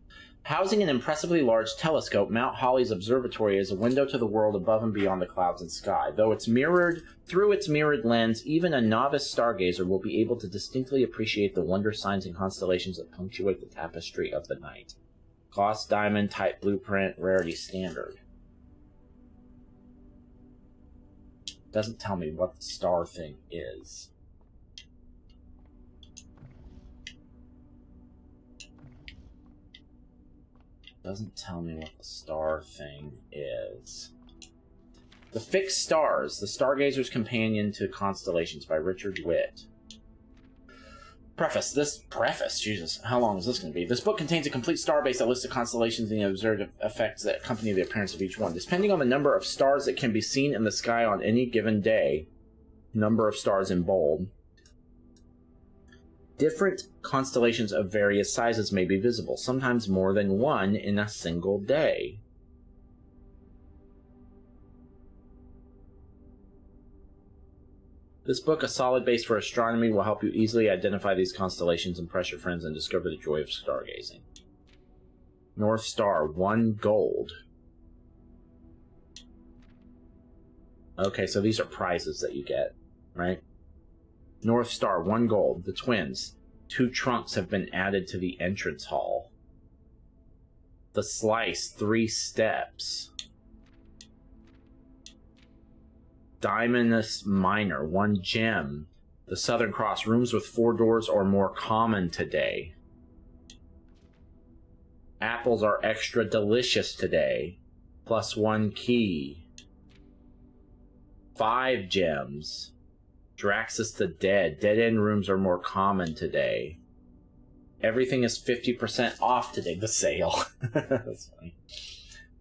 Housing an impressively large telescope, Mount Holly's observatory is a window to the world above and beyond the clouds and sky. Though it's mirrored through its mirrored lens, even a novice stargazer will be able to distinctly appreciate the wonder signs and constellations that punctuate the tapestry of the night. Cost diamond, type blueprint, rarity standard. Doesn't tell me what the star thing is. Doesn't tell me what the star thing is. The Fixed Stars, The Stargazer's Companion to Constellations by Richard Witt. Preface, Jesus, how long is this going to be? This book contains a complete star base that lists the constellations and the observed effects that accompany the appearance of each one. Depending on the number of stars that can be seen in the sky on any given day, number of stars in bold, different constellations of various sizes may be visible, sometimes more than one in a single day. This book, a solid base for astronomy, will help you easily identify these constellations, impress your friends, and discover the joy of stargazing. North Star, 1 gold. Okay, so these are prizes that you get, right? North Star, 1 gold. The Twins, 2 trunks have been added to the entrance hall. The Slice, 3 steps. Diamondus Minor, 1 gem. The Southern Cross, rooms with 4 doors or more common today. Apples are extra delicious today. +1 key. 5 gems. Draxus the Dead. Dead-end rooms are more common today. Everything is 50% off today. The sale. That's funny.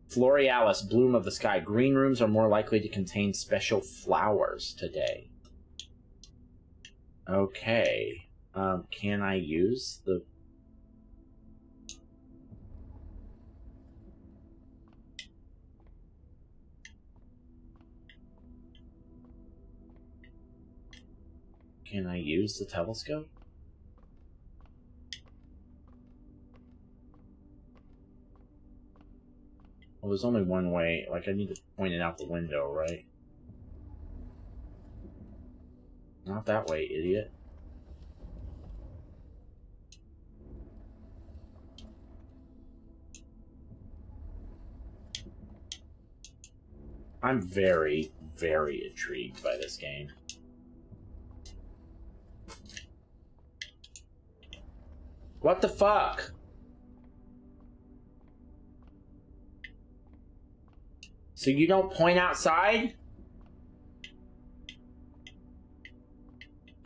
Florealis, Bloom of the Sky. Green rooms are more likely to contain special flowers today. Okay. Can I use the... Can I use the telescope? Well, there's only one way. Like, I need to point it out the window, right? Not that way, idiot. I'm very, very intrigued by this game. What the fuck? So you don't point outside?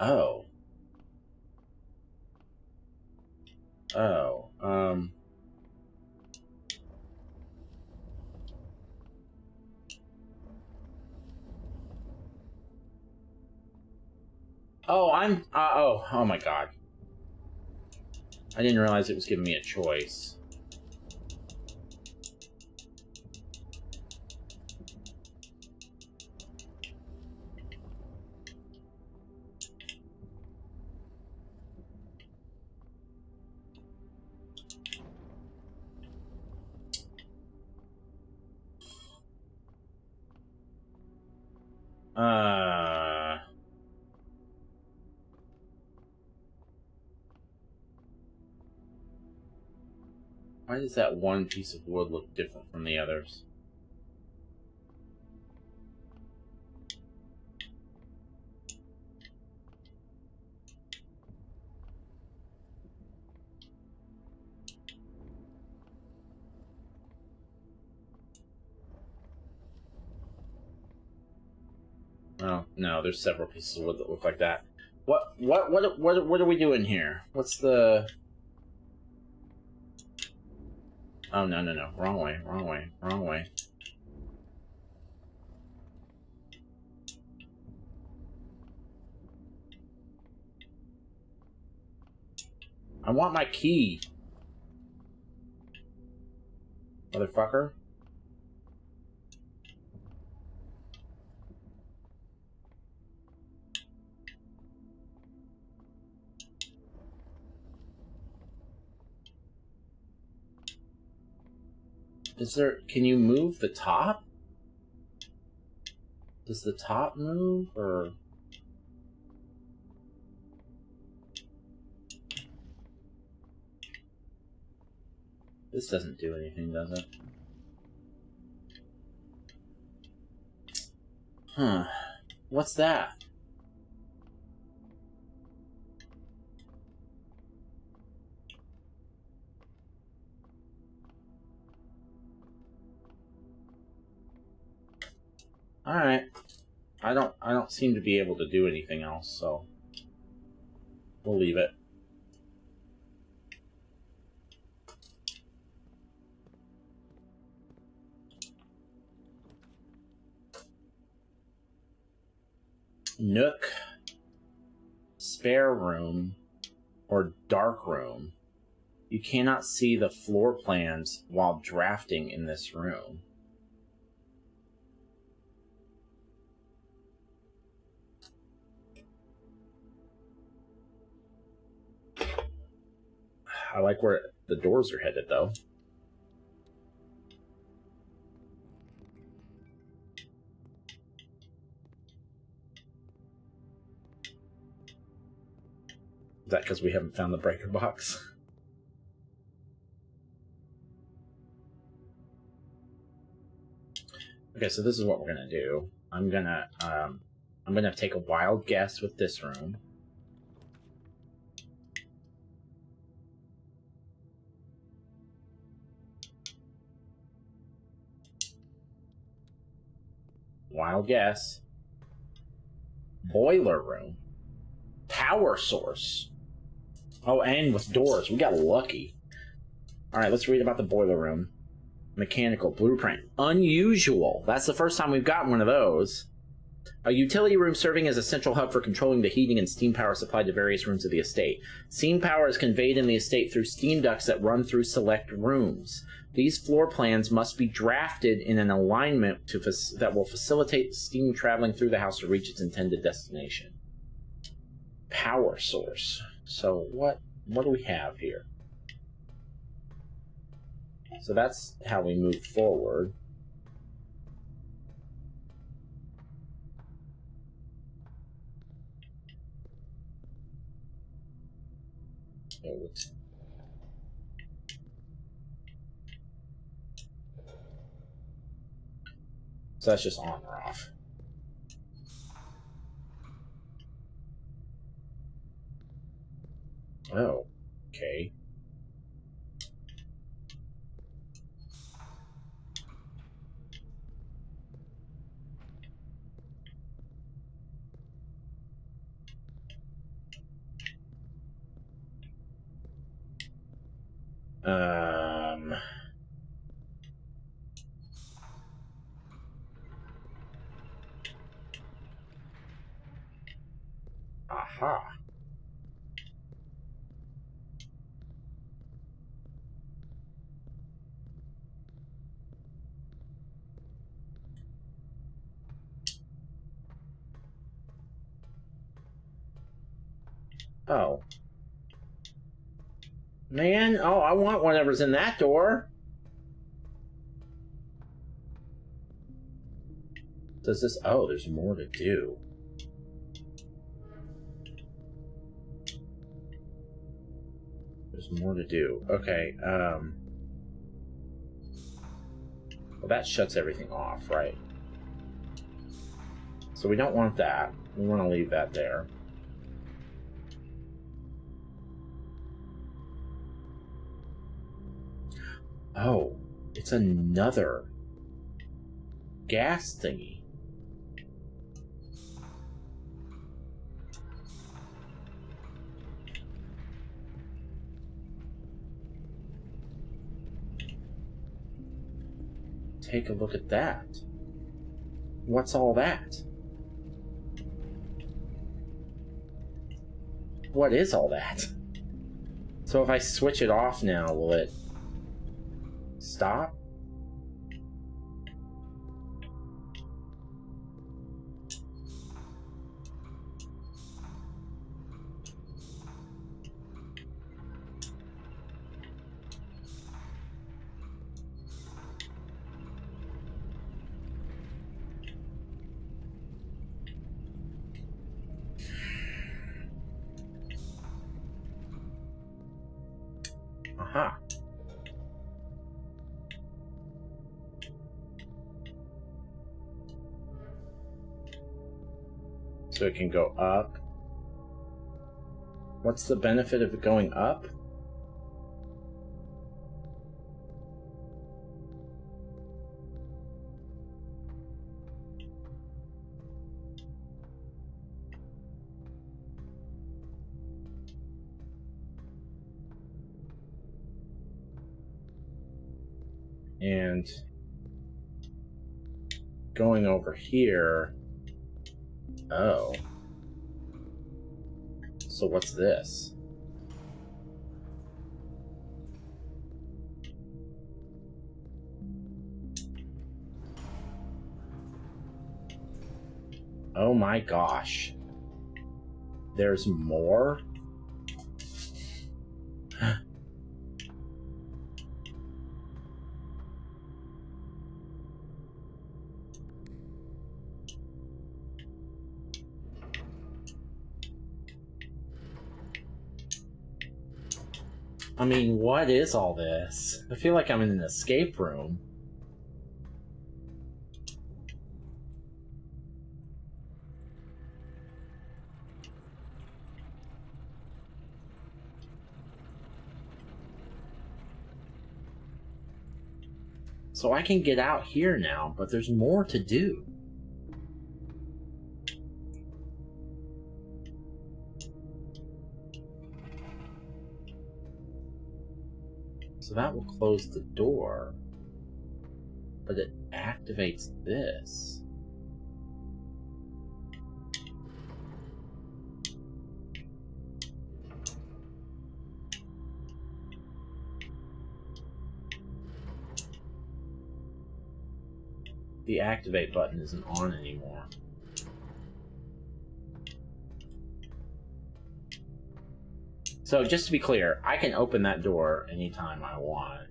Oh. Oh. Oh, oh my god. I didn't realize it was giving me a choice. Why does that one piece of wood look different from the others? Oh, no, there's several pieces of wood that look like that. What are we doing here? What's the... Oh, no. Wrong way. I want my key. Motherfucker. Can you move the top? Does the top move, or... This doesn't do anything, does it? Huh. What's that? Alright. I don't seem to be able to do anything else, so we'll leave it. Nook, spare room, or dark room. You cannot see the floor plans while drafting in this room. I like where the doors are headed, though. Is that because we haven't found the breaker box? Okay, so this is what we're gonna do. I'm gonna take a wild guess with this room. Wild guess. Boiler room. Power source. Oh, and with doors. We got lucky. Alright, let's read about the boiler room. Mechanical blueprint. Unusual. That's the first time we've gotten one of those. A utility room serving as a central hub for controlling the heating and steam power supplied to various rooms of the estate. Steam power is conveyed in the estate through steam ducts that run through select rooms. These floor plans must be drafted in an alignment that will facilitate steam traveling through the house to reach its intended destination. Power source. So what do we have here? So that's how we move forward. So that's just on or off. Oh, okay. Oh. Man, oh, I want whatever's in that door. Does this... Oh, there's more to do. There's more to do. Okay, well, that shuts everything off, right? So we don't want that. We want to leave that there. Oh, it's another gas thingy. Take a look at that. What's all that? What is all that? So if I switch it off now, will it stop? Aha. So it can go up. What's the benefit of it going up? And going over here. Oh. So what's this? Oh my gosh. There's more? I mean, what is all this? I feel like I'm in an escape room. So I can get out here now, but there's more to do. So that will close the door, but it activates this. The activate button isn't on anymore. So just to be clear, I can open that door anytime I want.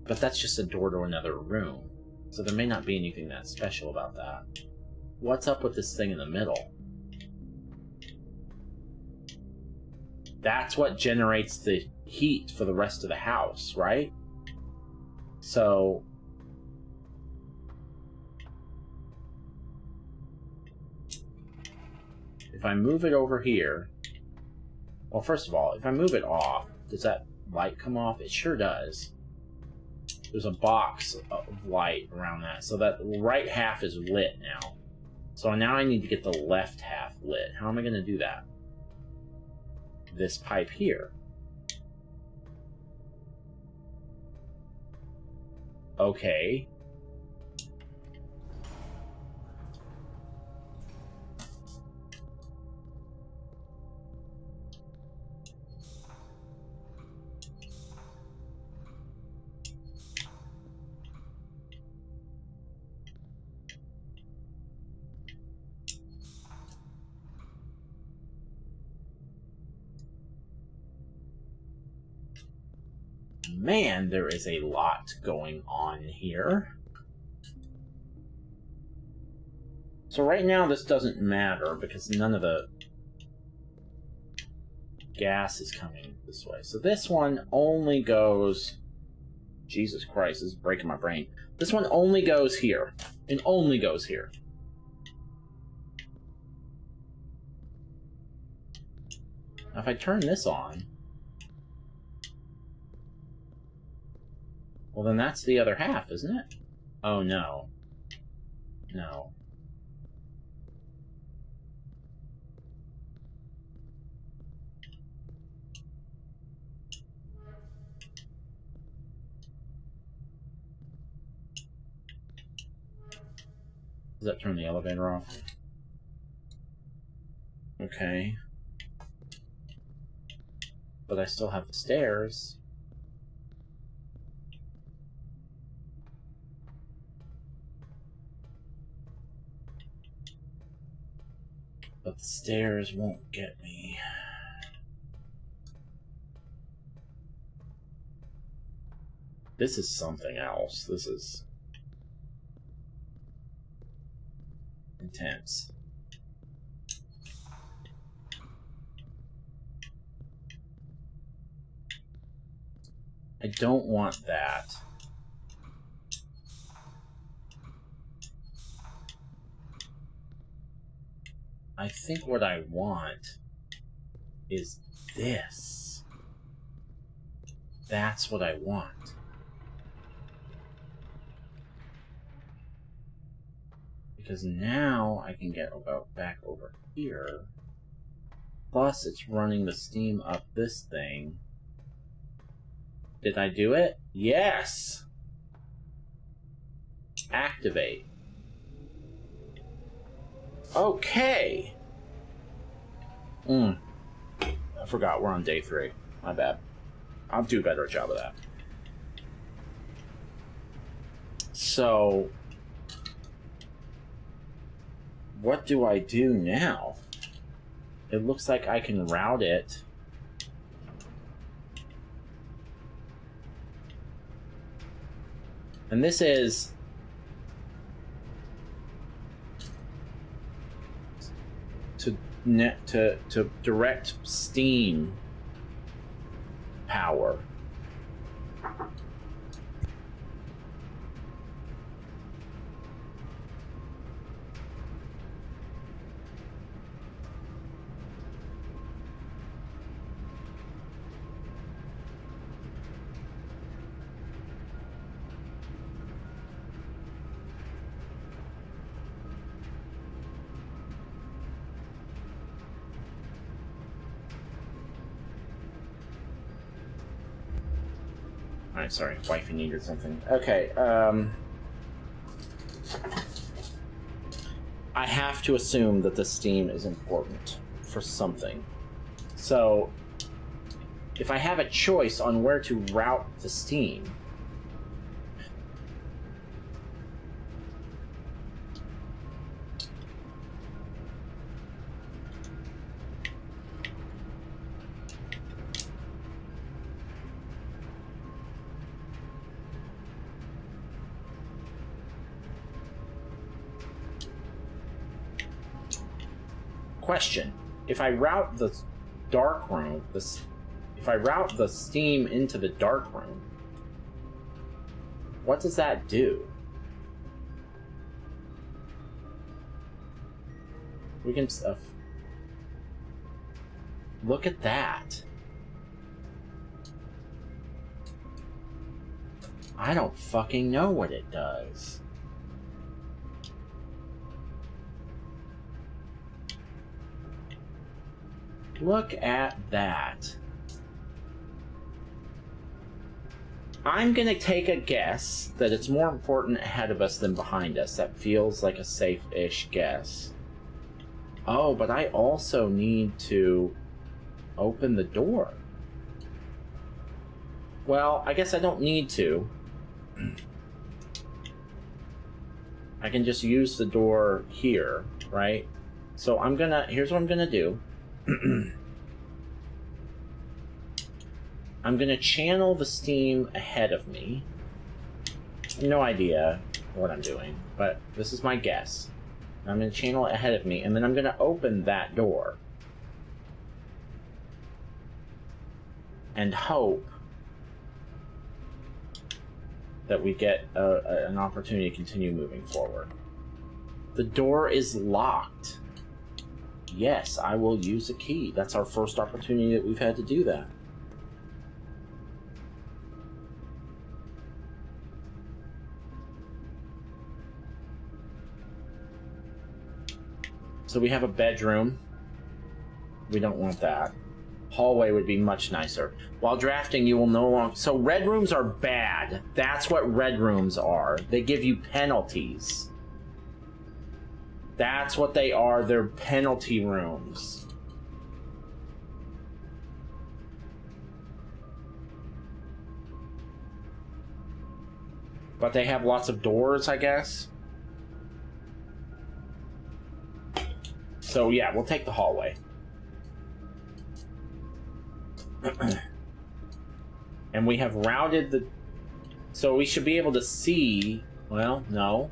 But that's just a door to another room. So there may not be anything that special about that. What's up with this thing in the middle? That's what generates the heat for the rest of the house, right? So if I move it over here, well, first of all, if I move it off, does that light come off? It sure does. There's a box of light around that, so that right half is lit now. So now I need to get the left half lit. How am I going to do that? This pipe here. Okay. Man, there is a lot going on here. So right now this doesn't matter because none of the gas is coming this way. So this one only goes... Jesus Christ, this is breaking my brain. This one only goes here. It only goes here. Now if I turn this on... Well, then that's the other half, isn't it? Oh, no. No. Does that turn the elevator off? Okay. But I still have the stairs. But the stairs won't get me. This is something else. This is intense. I don't want that. I think what I want is this. That's what I want. Because now I can get back over here. Plus it's running the steam up this thing. Did I do it? Yes! Activate. Okay. I forgot we're on day 3. My bad. I'll do a better job of that. So, what do I do now? It looks like I can route it. And this is to direct steam power. Alright, sorry, wifey needed something. Okay, I have to assume that the steam is important for something. So, if I have a choice on where to route the steam... Question: if I route the dark room, if I route the steam into the dark room, what does that do? We can look at that. I don't fucking know what it does. Look at that. I'm gonna take a guess that it's more important ahead of us than behind us. That feels like a safe-ish guess. Oh, but I also need to open the door. Well, I guess I don't need to. I can just use the door here, right? So here's what I'm gonna do. I'm going to channel the steam ahead of me. No idea what I'm doing, but this is my guess. I'm going to channel it ahead of me, and then I'm going to open that door. And hope that we get an opportunity to continue moving forward. The door is locked. Yes, I will use a key. That's our first opportunity that we've had to do that. So we have a bedroom. We don't want that. Hallway would be much nicer. While drafting, you will no longer... So red rooms are bad. That's what red rooms are. They give you penalties. That's what they are. They're penalty rooms. But they have lots of doors, I guess. So yeah, we'll take the hallway. And we have routed the... So we should be able to see... Well, no.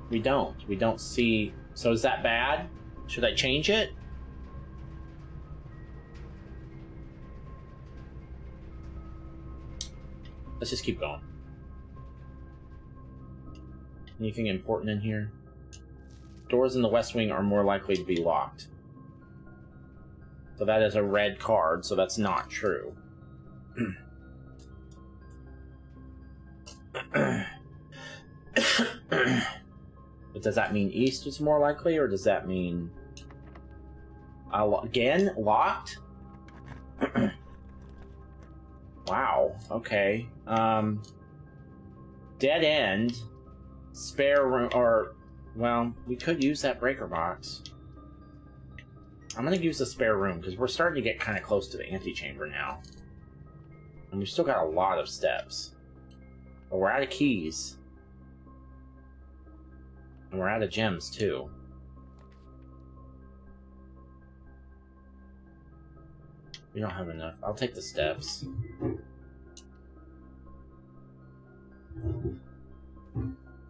We don't. We don't see... So is that bad? Should I change it? Let's just keep going. Anything important in here? Doors in the West Wing are more likely to be locked. So that is a red card, so that's not true. But does that mean East is more likely, or does that mean... again? Locked? Wow, okay. Dead end. Spare room, or... Well, we could use that breaker box. I'm going to use the spare room, because we're starting to get kind of close to the antechamber now. And we've still got a lot of steps. But we're out of keys. And we're out of gems, too. We don't have enough. I'll take the steps.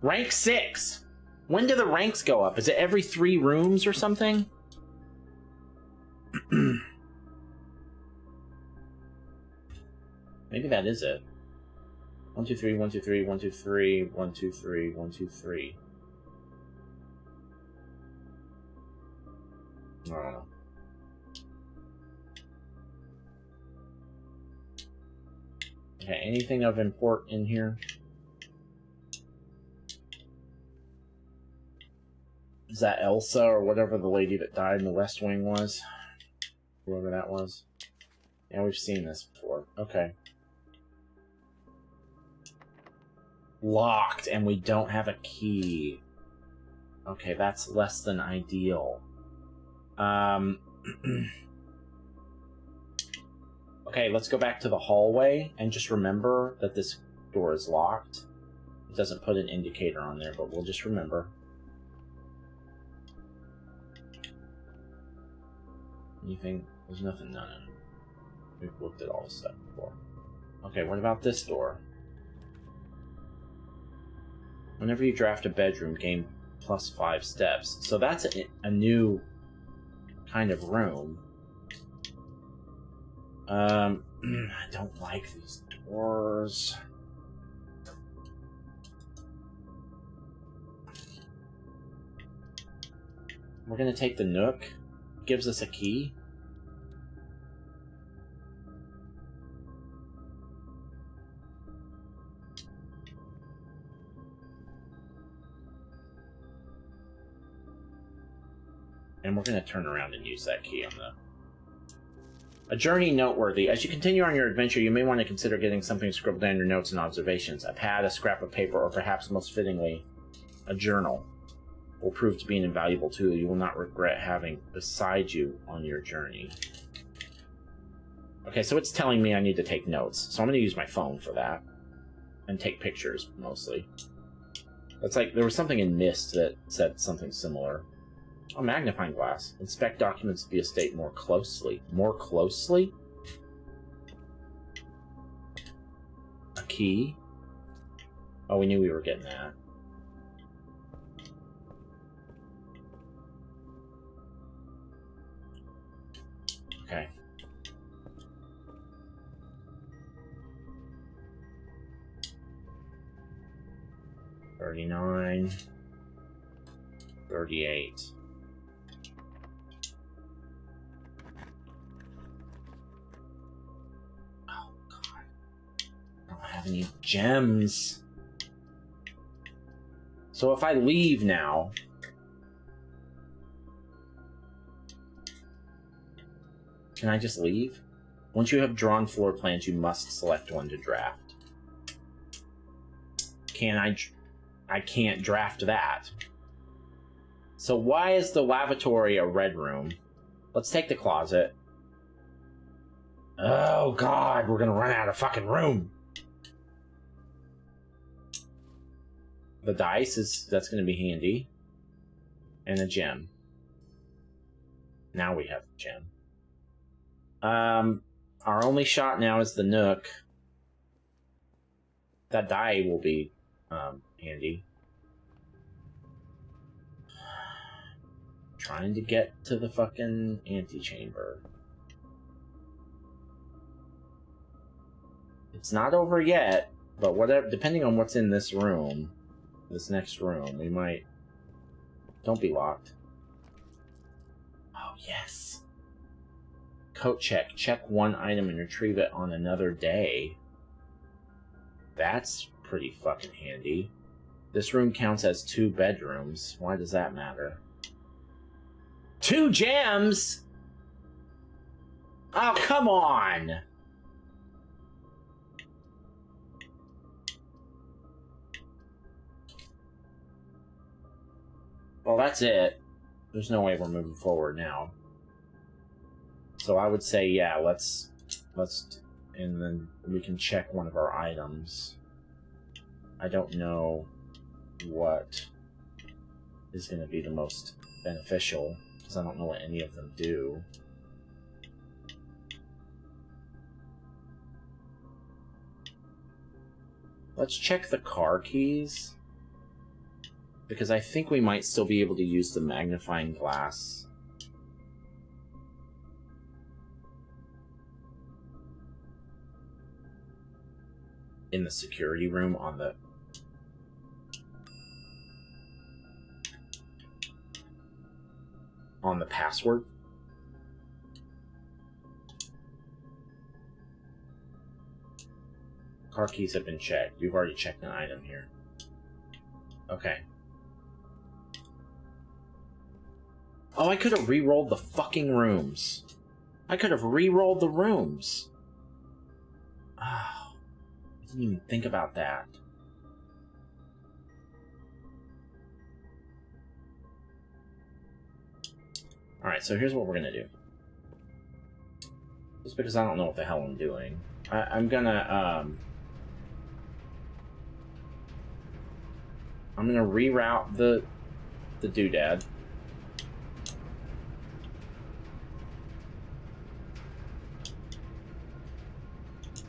Rank 6! When do the ranks go up? Is it every 3 rooms or something? Maybe that is it. 1, 2, 3, 1, 2, 3, 1, 2, 3, 1, 2, 3, 1, 2, 3. I don't know. Okay, anything of import in here? Is that Elsa or whatever the lady that died in the West Wing was? Whoever that was. Yeah, we've seen this before. Okay. Locked, and we don't have a key. Okay, that's less than ideal. Okay, let's go back to the hallway, and just remember that this door is locked. It doesn't put an indicator on there, but we'll just remember. Anything? There's nothing, no. We've looked at all this stuff before. Okay, what about this door? Whenever you draft a bedroom, gain +5 steps. So that's a new kind of room. I don't like these doors. We're gonna take the Nook. Gives us a key. And we're going to turn around and use that key on the... A journey noteworthy. As you continue on your adventure, you may want to consider getting something scribbled down in your notes and observations. A pad, a scrap of paper, or perhaps most fittingly, a journal will prove to be an invaluable tool you will not regret having beside you on your journey. Okay, so it's telling me I need to take notes, so I'm going to use my phone for that. And take pictures, mostly. It's like, there was something in Myst that said something similar. A magnifying glass. Inspect documents via state more closely. More closely? A key? Oh, we knew we were getting that. Okay. $39. $38. Oh, God. I don't have any gems. So if I leave now... Can I just leave? Once you have drawn floor plans, you must select one to draft. I can't draft that. So why is the lavatory a red room? Let's take the closet. Oh God, we're gonna run out of fucking room. The dice that's gonna be handy. And a gem. Now we have the gem. Our only shot now is the Nook. That die will be handy. Trying to get to the fucking antechamber. It's not over yet, but whatever, depending on what's in this room, this next room, we might... Don't be locked. Oh, yes. Coat check. Check one item and retrieve it on another day. That's pretty fucking handy. This room counts as 2 bedrooms. Why does that matter? 2 gems?! Oh, come on! Well, that's it. There's no way we're moving forward now. So I would say, yeah, let's, and then we can check one of our items. I don't know what is going to be the most beneficial, because I don't know what any of them do. Let's check the car keys, because I think we might still be able to use the magnifying glass. In the security room on the password. Car keys have been checked. You've already checked an item here. Okay. Oh, I could have re-rolled the fucking rooms. I could have re-rolled the rooms. Oh, I didn't even think about that. Alright, so here's what we're gonna do. Just because I don't know what the hell I'm doing. I'm gonna reroute the doodad.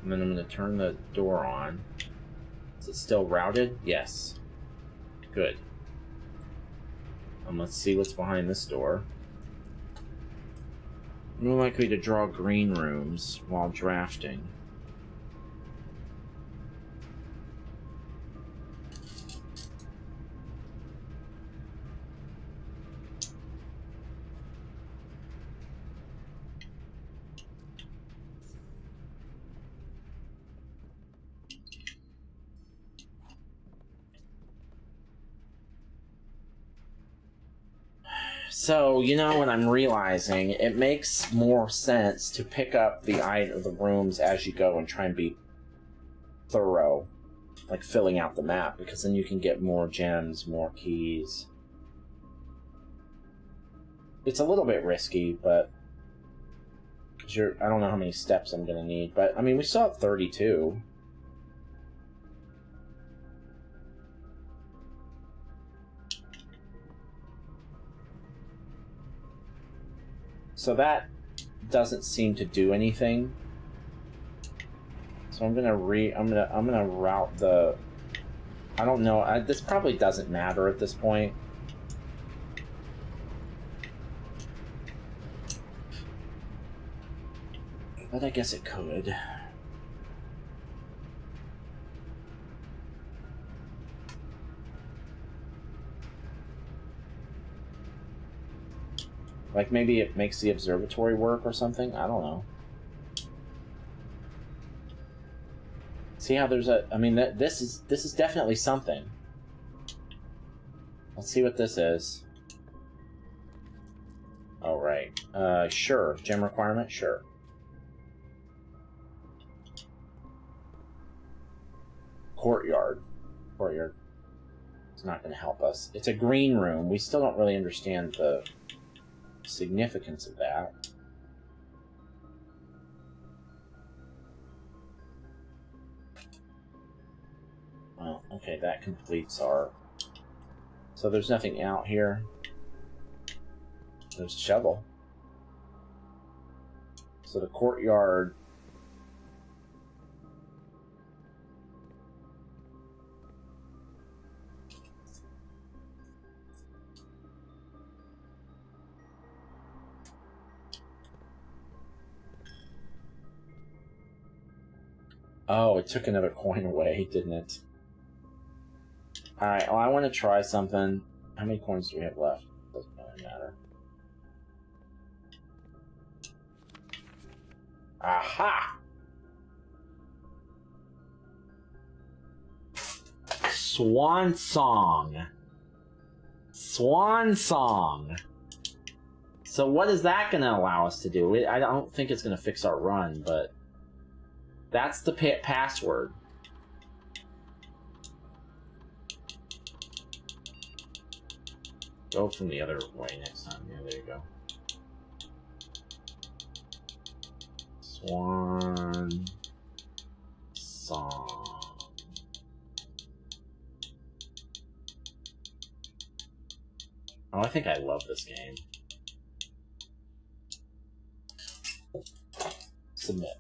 And then I'm gonna turn the door on. Is it still routed? Yes. Good. Let's see what's behind this door. More likely to draw green rooms while drafting. So, you know what I'm realizing? It makes more sense to pick up the rooms as you go and try and be thorough. Like filling out the map, because then you can get more gems, more keys. It's a little bit risky, but... I don't know how many steps I'm going to need, but, I mean, we still have 32. So that doesn't seem to do anything. So I'm gonna route the. I don't know. This probably doesn't matter at this point. But I guess it could. Like maybe it makes the observatory work or something? I don't know. See how there's a... I mean, this is definitely something. Let's see what this is. Oh, right. Sure. Gem requirement? Sure. Courtyard. Courtyard. It's not going to help us. It's a green room. We still don't really understand the significance of that. Well, okay, that completes our... So there's nothing out here. There's a shovel. So the courtyard... Oh, it took another coin away, didn't it? Alright, well, I want to try something. How many coins do we have left? Doesn't really matter. Aha! Swan Song. Swan Song. So what is that going to allow us to do? I don't think it's going to fix our run, but... That's the password. Go from the other way next time. Yeah, there you go. Swan Song. Oh, I think I love this game. Submit.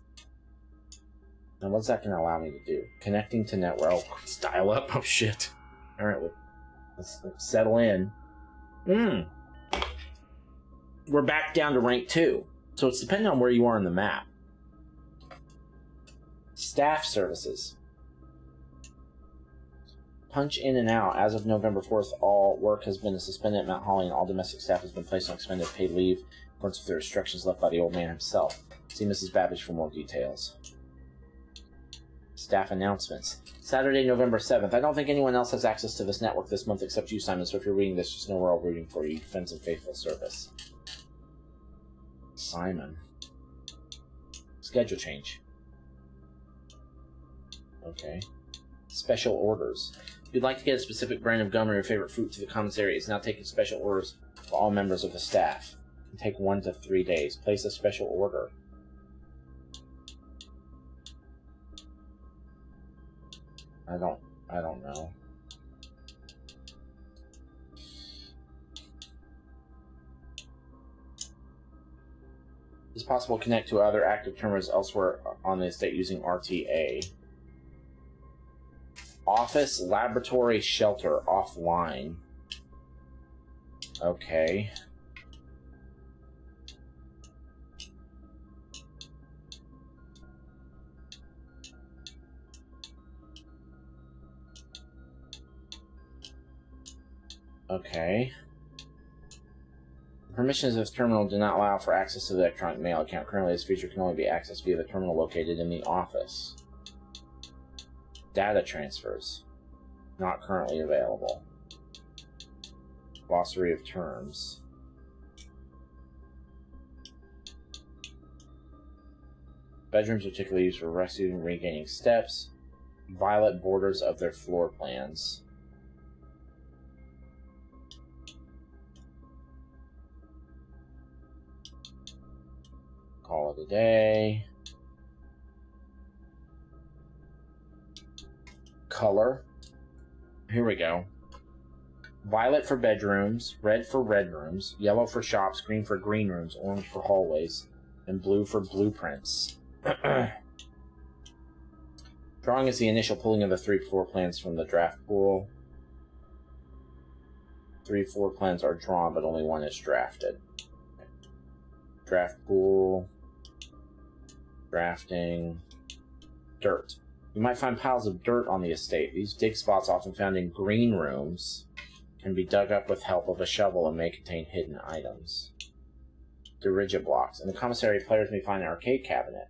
Now, what's that going to allow me to do? Connecting to network. Oh, it's dial up. Oh, shit. All right, let's settle in. We're back down to rank 2. So it's depending on where you are on the map. Staff services. Punch in and out. As of November 4th, all work has been suspended at Mount Holly and all domestic staff has been placed on expended paid leave in accordance with the restrictions left by the old man himself. See Mrs. Babbage for more details. Staff announcements. Saturday, November 7th. I don't think anyone else has access to this network this month except you, Simon, so if you're reading this, just know we're all rooting for you. Defense and faithful service. Simon. Schedule change. Okay. Special orders. If you'd like to get a specific brand of gum or your favorite fruit to the commissary, it's now taking special orders for all members of the staff. It can take 1 to 3 days. Place a special order. I don't know. It's possible to connect to other active terminals elsewhere on the estate using RTA. Office, laboratory, shelter, offline. Okay. Okay. Permissions of this terminal do not allow for access to the electronic mail account. Currently, this feature can only be accessed via the terminal located in the office. Data transfers. Not currently available. Glossary of terms. Bedrooms are typically used for rescuing and regaining steps. Violet borders of their floor plans. Call it a day. Color. Here we go. violet for bedrooms, red for red rooms, yellow for shops, green for green rooms, orange for hallways, and blue for blueprints. Drawing is the initial pulling of the 3 floor plans from the draft pool. 3 floor plans are drawn, but only one is drafted. Draft pool, drafting, dirt. You might find piles of dirt on the estate. These dig spots, often found in green rooms, can be dug up with help of a shovel and may contain hidden items. Dirigiblocks. In the commissary, players may find an arcade cabinet.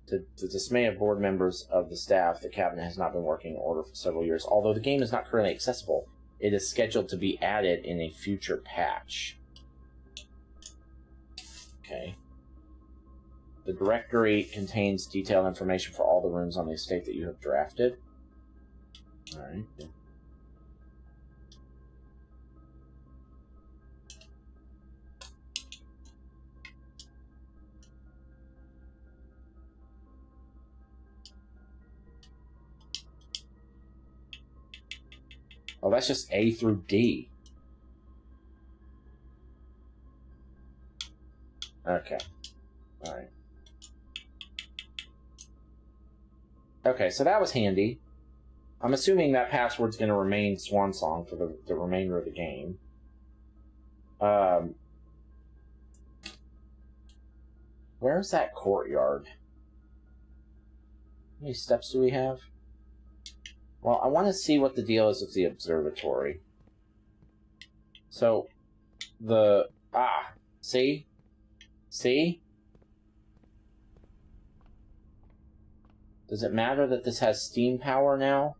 To the dismay of board members of the staff, the cabinet has not been working in order for several years. Although the game is not currently accessible, it is scheduled to be added in a future patch. Okay. The directory contains detailed information for all the rooms on the estate that you have drafted. Alright. Oh, that's just A through D. Okay. Alright. Okay, so that was handy. I'm assuming that password's going to remain Swansong for the remainder of the game. Where's that courtyard? How many steps do we have? Well, I want to see what the deal is with the observatory. So, see? See? Does it matter that this has steam power now?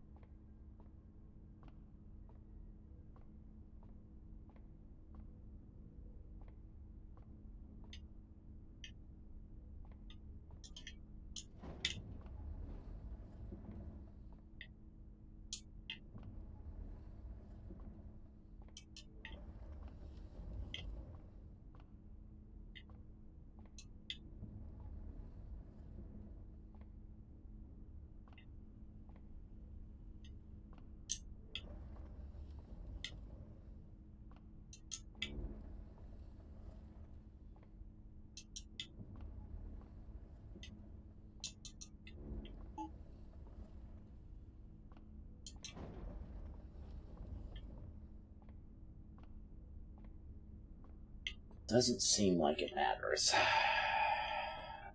Doesn't seem like it matters.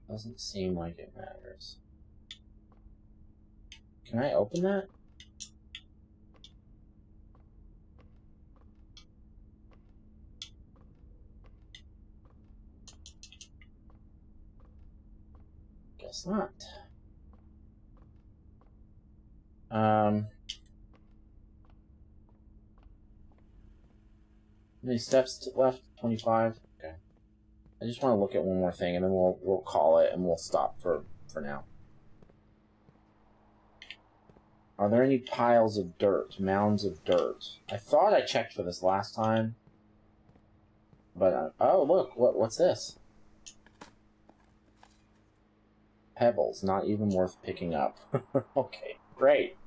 Doesn't seem like it matters. Can I open that? Guess not. How many steps left? 25? Okay. I just want to look at one more thing, and then we'll call it, and we'll stop for now. Are there any piles of dirt, mounds of dirt? I thought I checked for this last time. But, oh, look, what's this? Pebbles, not even worth picking up. Okay, great.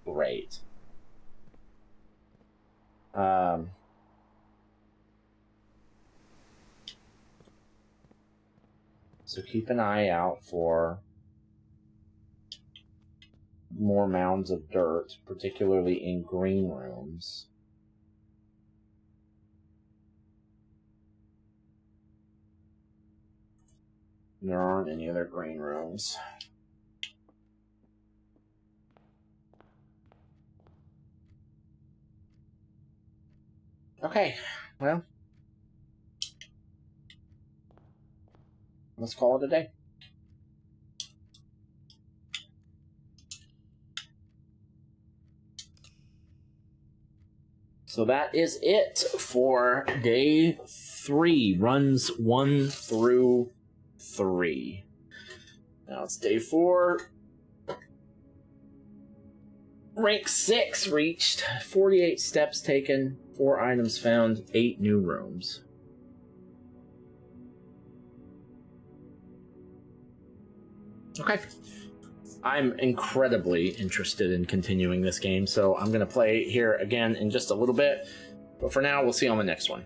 Great. So keep an eye out for more mounds of dirt, particularly in green rooms. There aren't any other green rooms. Okay, well, let's call it a day. So that is it for day 3, runs 1 through 3. Now it's day 4. Rank 6 reached, 48 steps taken, 4 items found, 8 new rooms. Okay. I'm incredibly interested in continuing this game, so I'm going to play here again in just a little bit. But for now, we'll see you on the next one.